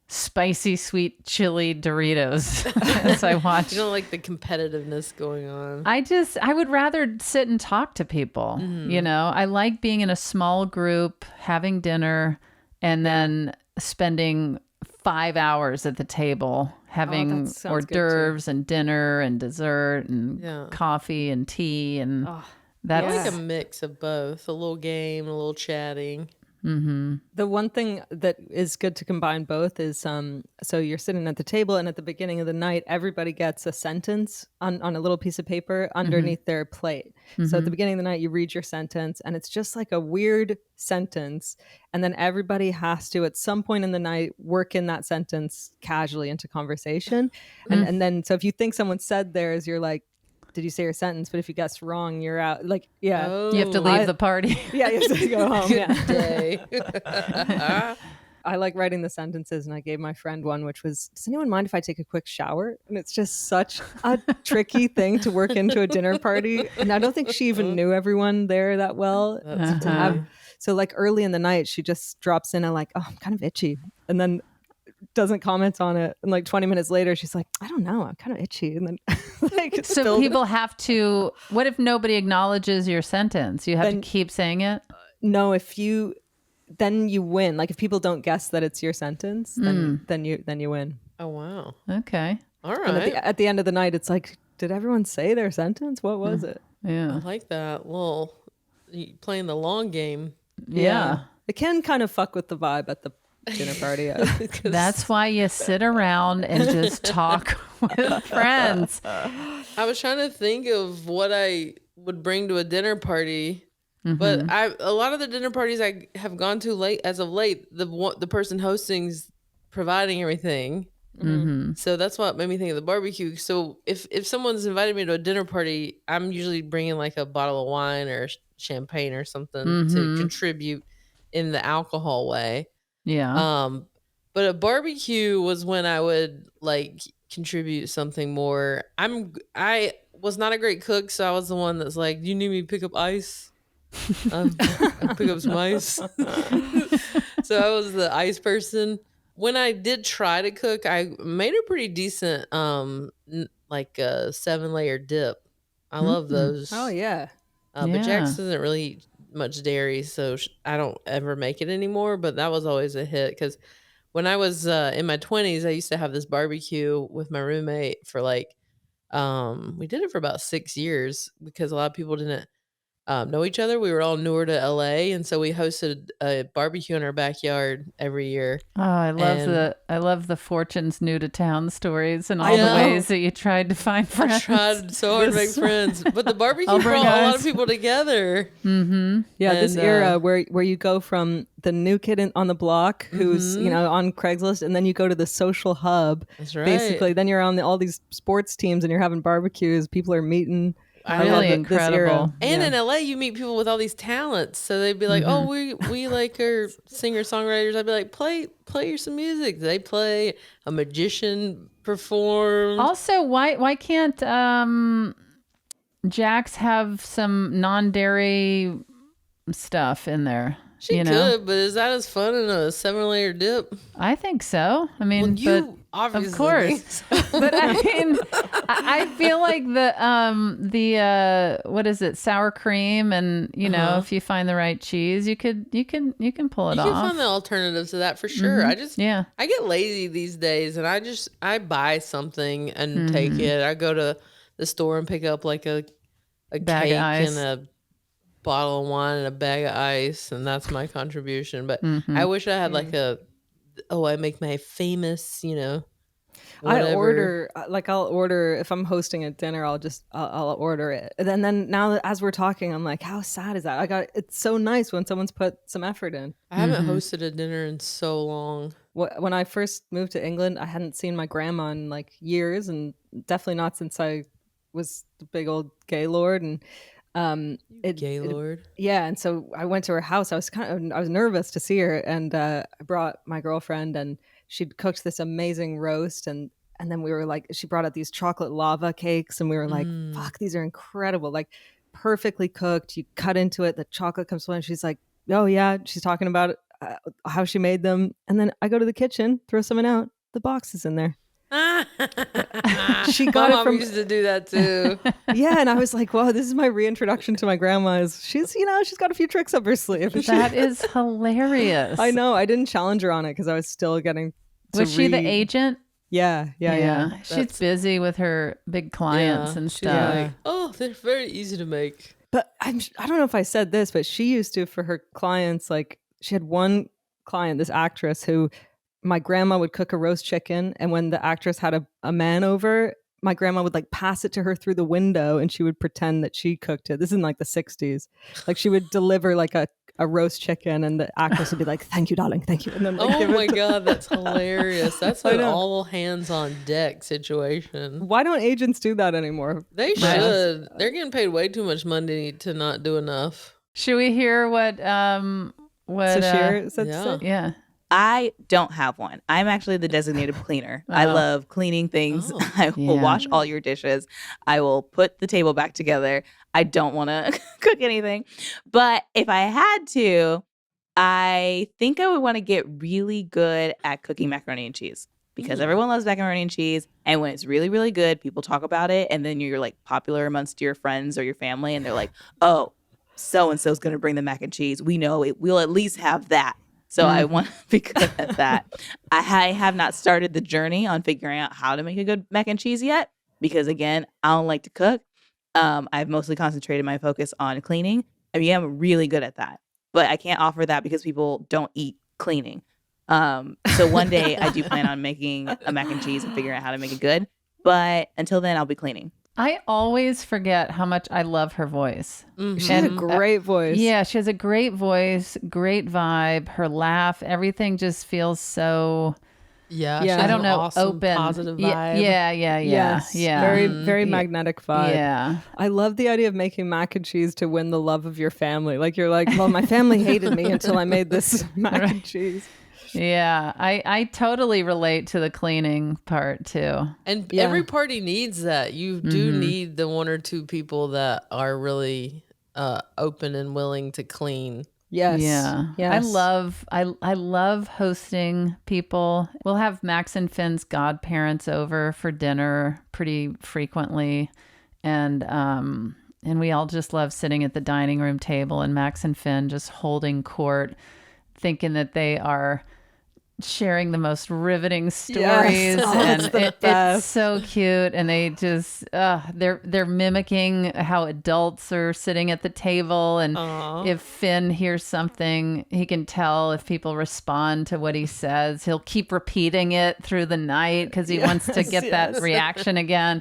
spicy sweet chili Doritos as I watch. You don't like the competitiveness going on. I would rather sit and talk to people. You know, I like being in a small group, having dinner, and then spending 5 hours at the table having hors d'oeuvres and dinner and dessert and coffee and tea. And that's I like a mix of both, a little game, a little chatting. The one thing that is good to combine both is so you're sitting at the table, and at the beginning of the night, everybody gets a sentence on a little piece of paper underneath their plate. So at the beginning of the night, you read your sentence, and it's just like a weird sentence. And then everybody has to, at some point in the night, work in that sentence casually into conversation. And then, so if you think someone said theirs, you're like, did you say your sentence? But if you guess wrong, you're out. Like, yeah. you have to leave the party. Yeah, you have to go home. Yeah. Day. I like writing the sentences, and I gave my friend one, which was, does anyone mind if I take a quick shower? And it's just such a tricky thing to work into a dinner party. And I don't think she even knew everyone there that well. To have. So like early in the night, she just drops in and like, oh, I'm kind of itchy. And then doesn't comment on it. And like 20 minutes later, she's like, I don't know, I'm kind of itchy. And then like, so people have to, what if nobody acknowledges your sentence? You have to keep saying it? No, then you win. Like if people don't guess that it's your sentence, then you win. Oh, wow. Okay. All right. And at the end of the night, it's like, did everyone say their sentence? What was it? Yeah. I like that. Well, playing the long game. Yeah. It can kind of fuck with the vibe at the dinner party. That's why you sit around and just talk with friends. I was trying to think of what I would bring to a dinner party, but a lot of the dinner parties I have gone to late as of late, the person hosting's providing everything. So that's what made me think of the barbecue. So if someone's invited me to a dinner party, I'm usually bringing like a bottle of wine or champagne or something to contribute in the alcohol way. Yeah. But a barbecue was when I would like contribute something more. I was not a great cook, so I was the one that's like, you need me to pick up ice? I'll pick up some ice. So I was the ice person. When I did try to cook, I made a pretty decent like a 7-layer dip. I love those. Oh yeah. But Jax doesn't really eat much dairy, so I don't ever make it anymore. But that was always a hit because when I was in my 20s, I used to have this barbecue with my roommate for like we did it for about 6 years because a lot of people didn't know each other. We were all newer to LA, and so we hosted a barbecue in our backyard every year. Oh, I love the Fortune's new to town stories and all the ways that you tried to find friends. I tried so hard to make friends, but the barbecue brought a lot of people together. Yeah, this era where you go from the new kid on the block who's on Craigslist, and then you go to the social hub. That's right. Basically, then you're on all these sports teams, and you're having barbecues. People are meeting. Really incredible. And in LA, you meet people with all these talents. So they'd be like, "Oh, we like our singer songwriters." I'd be like, "Play some music." They play. A magician perform. Also, why can't Jax have some non-dairy stuff in there? She could, but is that as fun in a 7-layer dip? I think so. I mean, you obviously of course. But I mean, I feel like the what is it, sour cream, and if you find the right cheese, you can pull it off. You can find the alternatives to that for sure. I get lazy these days, and I buy something and take it. I go to the store and pick up like a bag cake of ice. and a bottle of wine and a bag of ice, and that's my contribution. But I wish I had like I make my famous, whatever. I'll order if I'm hosting a dinner, I'll order it. And then now as we're talking, I'm like, how sad is that? It's so nice when someone's put some effort in. I haven't hosted a dinner in so long. When I first moved to England, I hadn't seen my grandma in like years, and definitely not since I was the big old gay lord. And Gaylord. Yeah, and so I went to her house. I was nervous to see her, and I brought my girlfriend, and she'd cooked this amazing roast, and then we were like, she brought out these chocolate lava cakes, and we were like, fuck, these are incredible, like perfectly cooked. You cut into it, the chocolate comes flowing. She's like, oh yeah, she's talking about how she made them. And then I go to the kitchen, throw something out. The box is in there. She got my it mom from used to do that too. yeah, and I was like, "Wow, this is my reintroduction to my grandma." She's got a few tricks up her sleeve. That is hilarious. I know. I didn't challenge her on it because I was still getting. Was she the agent? Yeah. She's busy with her big clients and She's stuff. like, oh, they're very easy to make. But I don't know if I said this, but she used to, for her clients, like she had one client, this actress, who my grandma would cook a roast chicken, and when the actress had a man over, my grandma would like pass it to her through the window, and she would pretend that she cooked it. This is in like the 60s. Like she would deliver like a roast chicken, and the actress would be like, "Thank you, darling, thank you." And then like, Oh my God, that's hilarious. That's I an know. all hands on deck situation. Why don't agents do that anymore? They should. They're getting paid way too much money to not do enough. Should we hear what Sasheer said to yeah. say? yeah. I don't have one. I'm actually the designated cleaner. I love cleaning things. Oh. I will Yeah. wash all your dishes. I will put the table back together. I don't want to cook anything. But if I had to, I think I would want to get really good at cooking macaroni and cheese because everyone loves macaroni and cheese. And when it's really, really good, people talk about it. And then you're like popular amongst your friends or your family. And they're like, oh, so-and-so's going to bring the mac and cheese. We know it. We'll at least have that. So I want to be good at that. I have not started the journey on figuring out how to make a good mac and cheese yet because, again, I don't like to cook. I've mostly concentrated my focus on cleaning. I mean, I'm really good at that. But I can't offer that because people don't eat cleaning. So one day I do plan on making a mac and cheese and figuring out how to make it good. But until then, I'll be cleaning. I always forget how much I love her voice. She had a great voice. Yeah, she has a great voice, great vibe. Her laugh, everything just feels so. Yeah, Yeah. she has I don't an know, awesome, open, positive Yeah, vibe. yeah. Yes. Yeah. Very, very magnetic vibe. Yeah. I love the idea of making mac and cheese to win the love of your family. Like you're like, well, my family hated me until I made this mac and cheese. Yeah, I totally relate to the cleaning part too. And Yeah. every party needs that. You do need the one or two people that are really open and willing to clean. Yes. Yeah. Yes. I love hosting people. We'll have Max and Finn's godparents over for dinner pretty frequently. And we all just love sitting at the dining room table and Max and Finn just holding court, thinking that they are sharing the most riveting stories. Oh, and it's the it's best. so cute. And they just they're mimicking how adults are sitting at the table. And if Finn hears something, he can tell if people respond to what he says. He'll keep repeating it through the night because he wants to get that reaction again.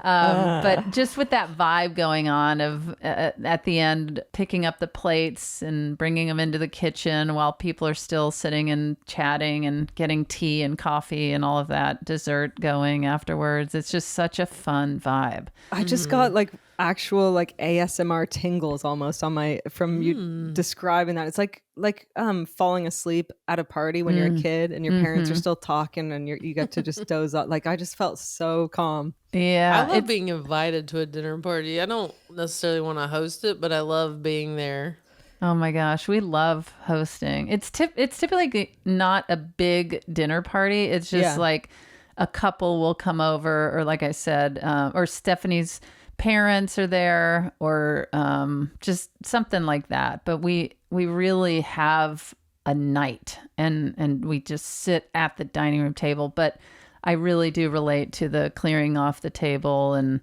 But just with that vibe going on of at the end picking up the plates and bringing them into the kitchen while people are still sitting and chatting and getting tea and coffee and all of that dessert going afterwards. It's just such a fun vibe. I just got like actual like ASMR tingles almost on my from you describing that. It's like falling asleep at a party when you're a kid and your parents are still talking and you get to just doze off. Like I just felt so calm. Yeah. I love being invited to a dinner party. I don't necessarily want to host it, but I love being there. Oh my gosh, we love hosting. It's typically not a big dinner party. It's just like a couple will come over, or like I said, or Stephanie's parents are there, or just something like that. But we really have a night, and we just sit at the dining room table. But I really do relate to the clearing off the table and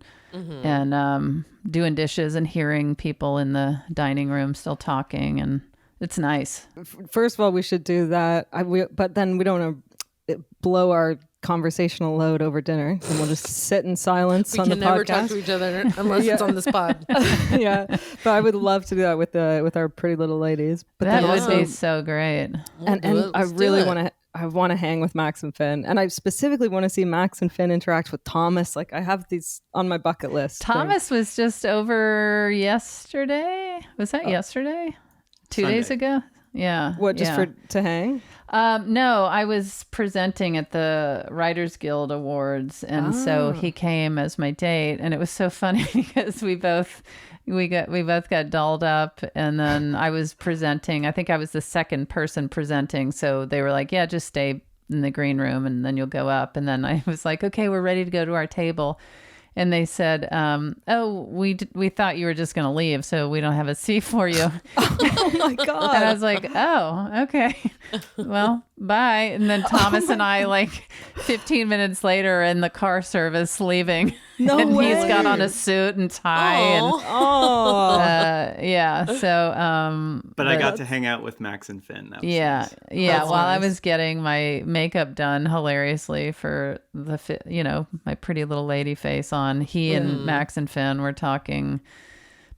doing dishes and hearing people in the dining room still talking, and it's nice. First of all, we should do that. But then we don't want to blow our conversational load over dinner, and we'll just sit in silence We on the can never talk podcast. to each other unless it's on the spot. Yeah, but I would love to do that with our pretty little ladies. But That then would also, be so great. and I really want to hang with Max and Finn, and I specifically want to see Max and Finn interact with Thomas. Like I have these on my bucket list. Thomas was just over yesterday. Was that yesterday? 2 days ago? Yeah. What, just to hang? No, I was presenting at the Writers Guild Awards, and so he came as my date, and it was so funny because we both we both got dolled up, and then I was presenting. I think I was the second person presenting, so they were like, "Yeah, just stay in the green room, and then you'll go up." And then I was like, "Okay, we're ready to go to our table." And they said, "Oh, we thought you were just going to leave, so we don't have a seat for you." Oh my God. And I was like, "Oh, okay. Well, bye." And then Thomas and I, like 15 minutes later, in the car service leaving. No and way. he's got on a suit and tie. Oh. Yeah. So, But I got to hang out with Max and Finn. That was yeah. nice. Yeah. That's While I nice. was getting my makeup done hilariously for my pretty little lady face on, he and Max and Finn were talking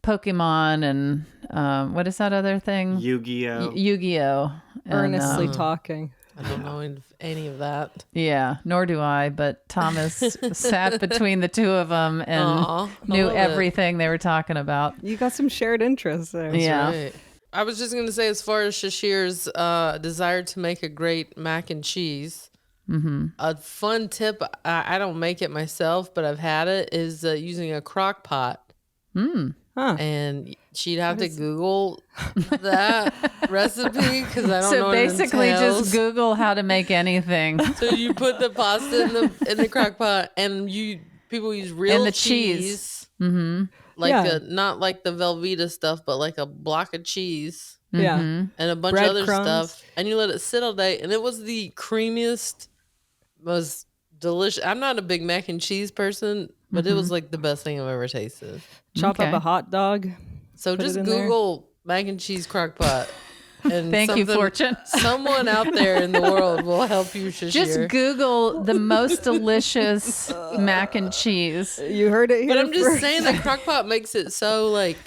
Pokemon and what is that other thing? Yu-Gi-Oh. Yu-Gi-Oh. And, Earnestly talking. I don't know any of that. yeah, nor do I, but Thomas sat between the two of them and Aw, I knew love it. everything they were talking about. You got some shared interests there. Yeah. Right. I was just going to say, as far as Sasheer's desire to make a great mac and cheese, a fun tip, I don't make it myself, but I've had it, is using a crock pot. Huh. And she'd have to Google that recipe because I don't know So what it basically, entails. just Google how to make anything. So you put the pasta in the crock pot, and people use real And the cheese. Mm-hmm. Like Yeah. not like the Velveeta stuff, but like a block of cheese Yeah. Mm-hmm. and a bunch of other Breadcrumbs. stuff, and you let it sit all day, and it was the creamiest, most delicious. I'm not a big mac and cheese person, but it was like the best thing I've ever tasted. Chop up Okay. a hot dog. So Put it just in there. Google mac and cheese crock pot. And Thank you, Fortune. Someone out there in the world will help you, Sasheer. Just Google the most delicious mac and cheese. You heard it here But I'm just first. saying the crock pot makes it so like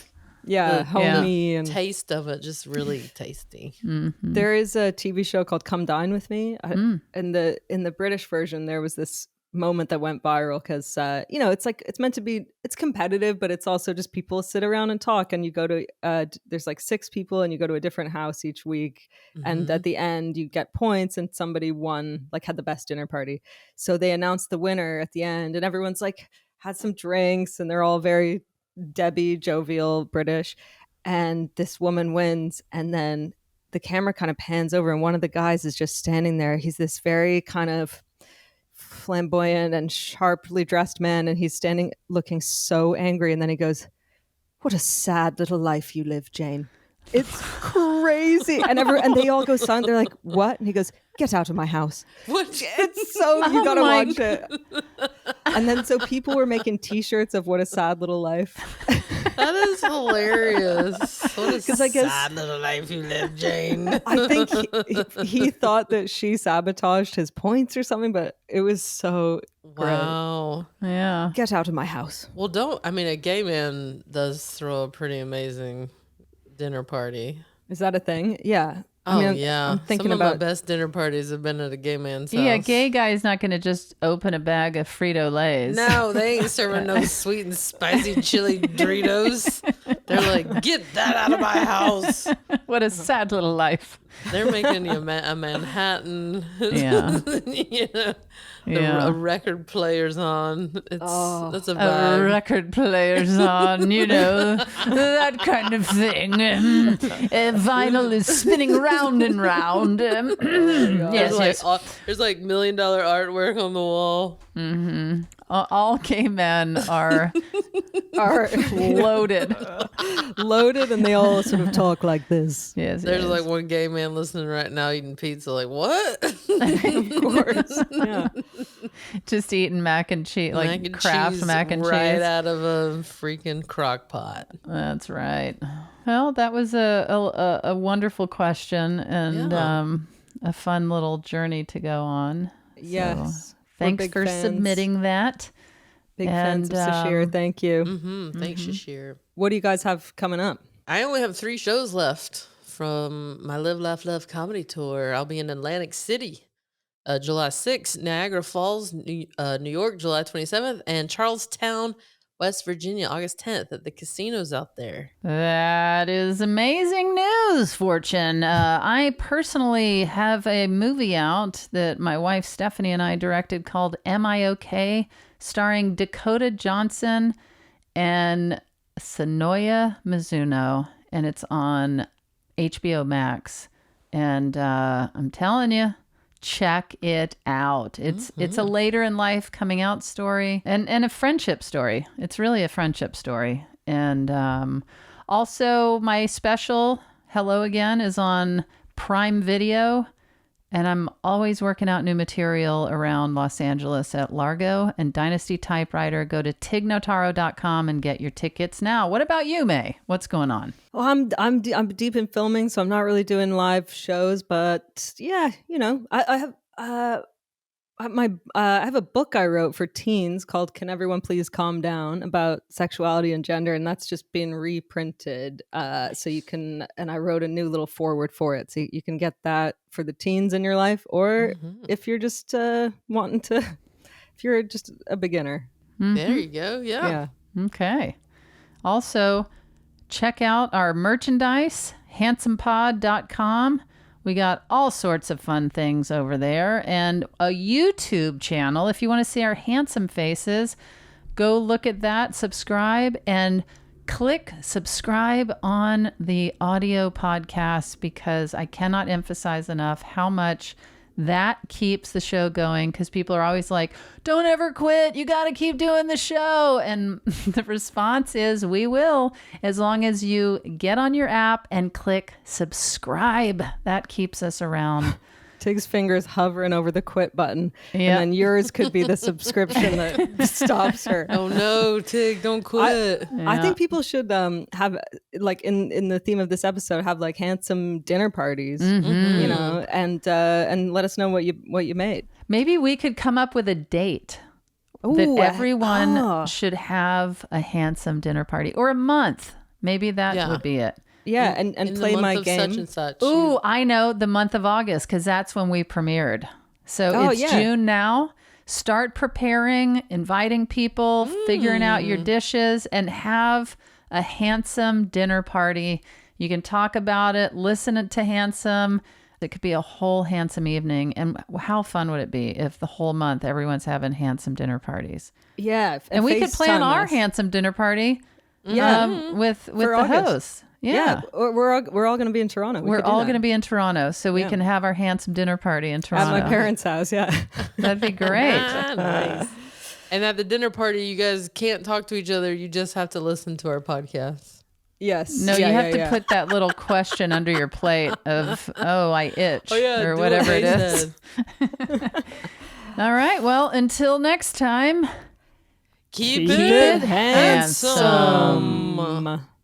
Yeah, the- homey and taste of it just really tasty. there is a TV show called Come Dine with Me. In the British version, there was this moment that went viral because it's meant to be, it's competitive, but it's also just people sit around and talk, and you go to there's like 6 people, and you go to a different house each week, and at the end you get points, and somebody won, like had the best dinner party. So they announced the winner at the end, and everyone's like had some drinks, and they're all very Debbie jovial British, and this woman wins, and then the camera kind of pans over, and one of the guys is just standing there. He's this very kind of flamboyant and sharply dressed man, and he's standing looking so angry, and then he goes, "What a sad little life you live, Jane." It's crazy. And they all go silent. They're like, "What?" And he goes, "Get out of my house." It's so, you gotta my watch it. And then so people were making t-shirts of "What a sad little life." That is hilarious. What a 'Cause I guess- sad little life you live, Jane. I think he thought that she sabotaged his points or something, but it was so great. Wow. Yeah. Get out of my house. Well, a gay man does throw a pretty amazing dinner party. Is that a thing? Yeah. Oh, I'm yeah. thinking Some of my about best dinner parties have been at a gay man's house. Yeah, gay guy's not going to just open a bag of Frito Lays. No, they ain't serving no sweet and spicy chili Doritos. They're like, get that out of my house. What a sad little life. They're making you a Manhattan. Yeah. You know, Yeah. a record player's on. That's a A vibe. record player's on, that kind of thing. Vinyl is spinning round and round. Yes. There's like $1 million artwork on the wall. All gay men are loaded. loaded, and they all sort of talk like this. Yes. There's yes. like one gay man listening right now eating pizza. Like, what? Of course. Yeah. just eating mac and cheese, like Mac and Kraft cheese mac and right cheese. out of a freaking crock pot. That's right. Well, that was a wonderful question and Yeah. a fun little journey to go on. Yes. We're Thanks big for fans. submitting that. Big fans of And, Sasheer. Thank you. Thanks, Sasheer. What do you guys have coming up? I only have 3 shows left from my Live, Laugh, Love comedy tour. I'll be in Atlantic City, July 6th, Niagara Falls, New York, July 27th, and Charlestown, West Virginia, August 10th at the casinos out there. That is amazing news, Fortune. I personally have a movie out that my wife Stephanie and I directed called Am I Okay? Starring Dakota Johnson and Sonoya Mizuno, and it's on HBO Max. And I'm telling you, check it out. It's a later in life coming out story and a friendship story. It's really a friendship story. And also my special Hello Again is on Prime Video. And I'm always working out new material around Los Angeles at Largo and Dynasty Typewriter. Go to tignotaro.com and get your tickets now. What about you, May? What's going on? Well, I'm deep in filming, so I'm not really doing live shows. But yeah, I have a book I wrote for teens called "Can Everyone Please Calm Down" about sexuality and gender, and that's just been reprinted. So you can, and I wrote a new little foreword for it, so you can get that for the teens in your life, or if you're just if you're just a beginner. There you go. Yeah. Okay. Also, check out our merchandise, handsomepod.com. We got all sorts of fun things over there, and a YouTube channel. If you want to see our handsome faces, go look at that, subscribe, and click subscribe on the audio podcast, because I cannot emphasize enough how much that keeps the show going, because people are always like, don't ever quit, you got to keep doing the show. And the response is, we will, as long as you get on your app and click subscribe. That keeps us around. Tig's fingers hovering over the quit button, and then yours could be the subscription that stops her. Oh no, Tig, don't quit. I think people should have, like, in the theme of this episode, have like handsome dinner parties, and let us know what you made. Maybe we could come up with a date that everyone should have a handsome dinner party, or a month. Maybe that would be it. Yeah, and play my game. Such and such. Ooh, I know, the month of August, because that's when we premiered. So it's June now. Start preparing, inviting people, figuring out your dishes, and have a handsome dinner party. You can talk about it, listen to Handsome. It could be a whole handsome evening. And how fun would it be if the whole month everyone's having handsome dinner parties? Yeah. And we could plan our handsome dinner party with the host. Yeah. We're all going to be in Toronto. We're all going to be in Toronto, so we can have our handsome dinner party in Toronto. At my parents' house, yeah. That'd be great. Nice. And at the dinner party, you guys can't talk to each other. You just have to listen to our podcast. Yes. No, you have to put that little question under your plate of, I itch, or whatever it is. All right. Well, until next time, keep it handsome.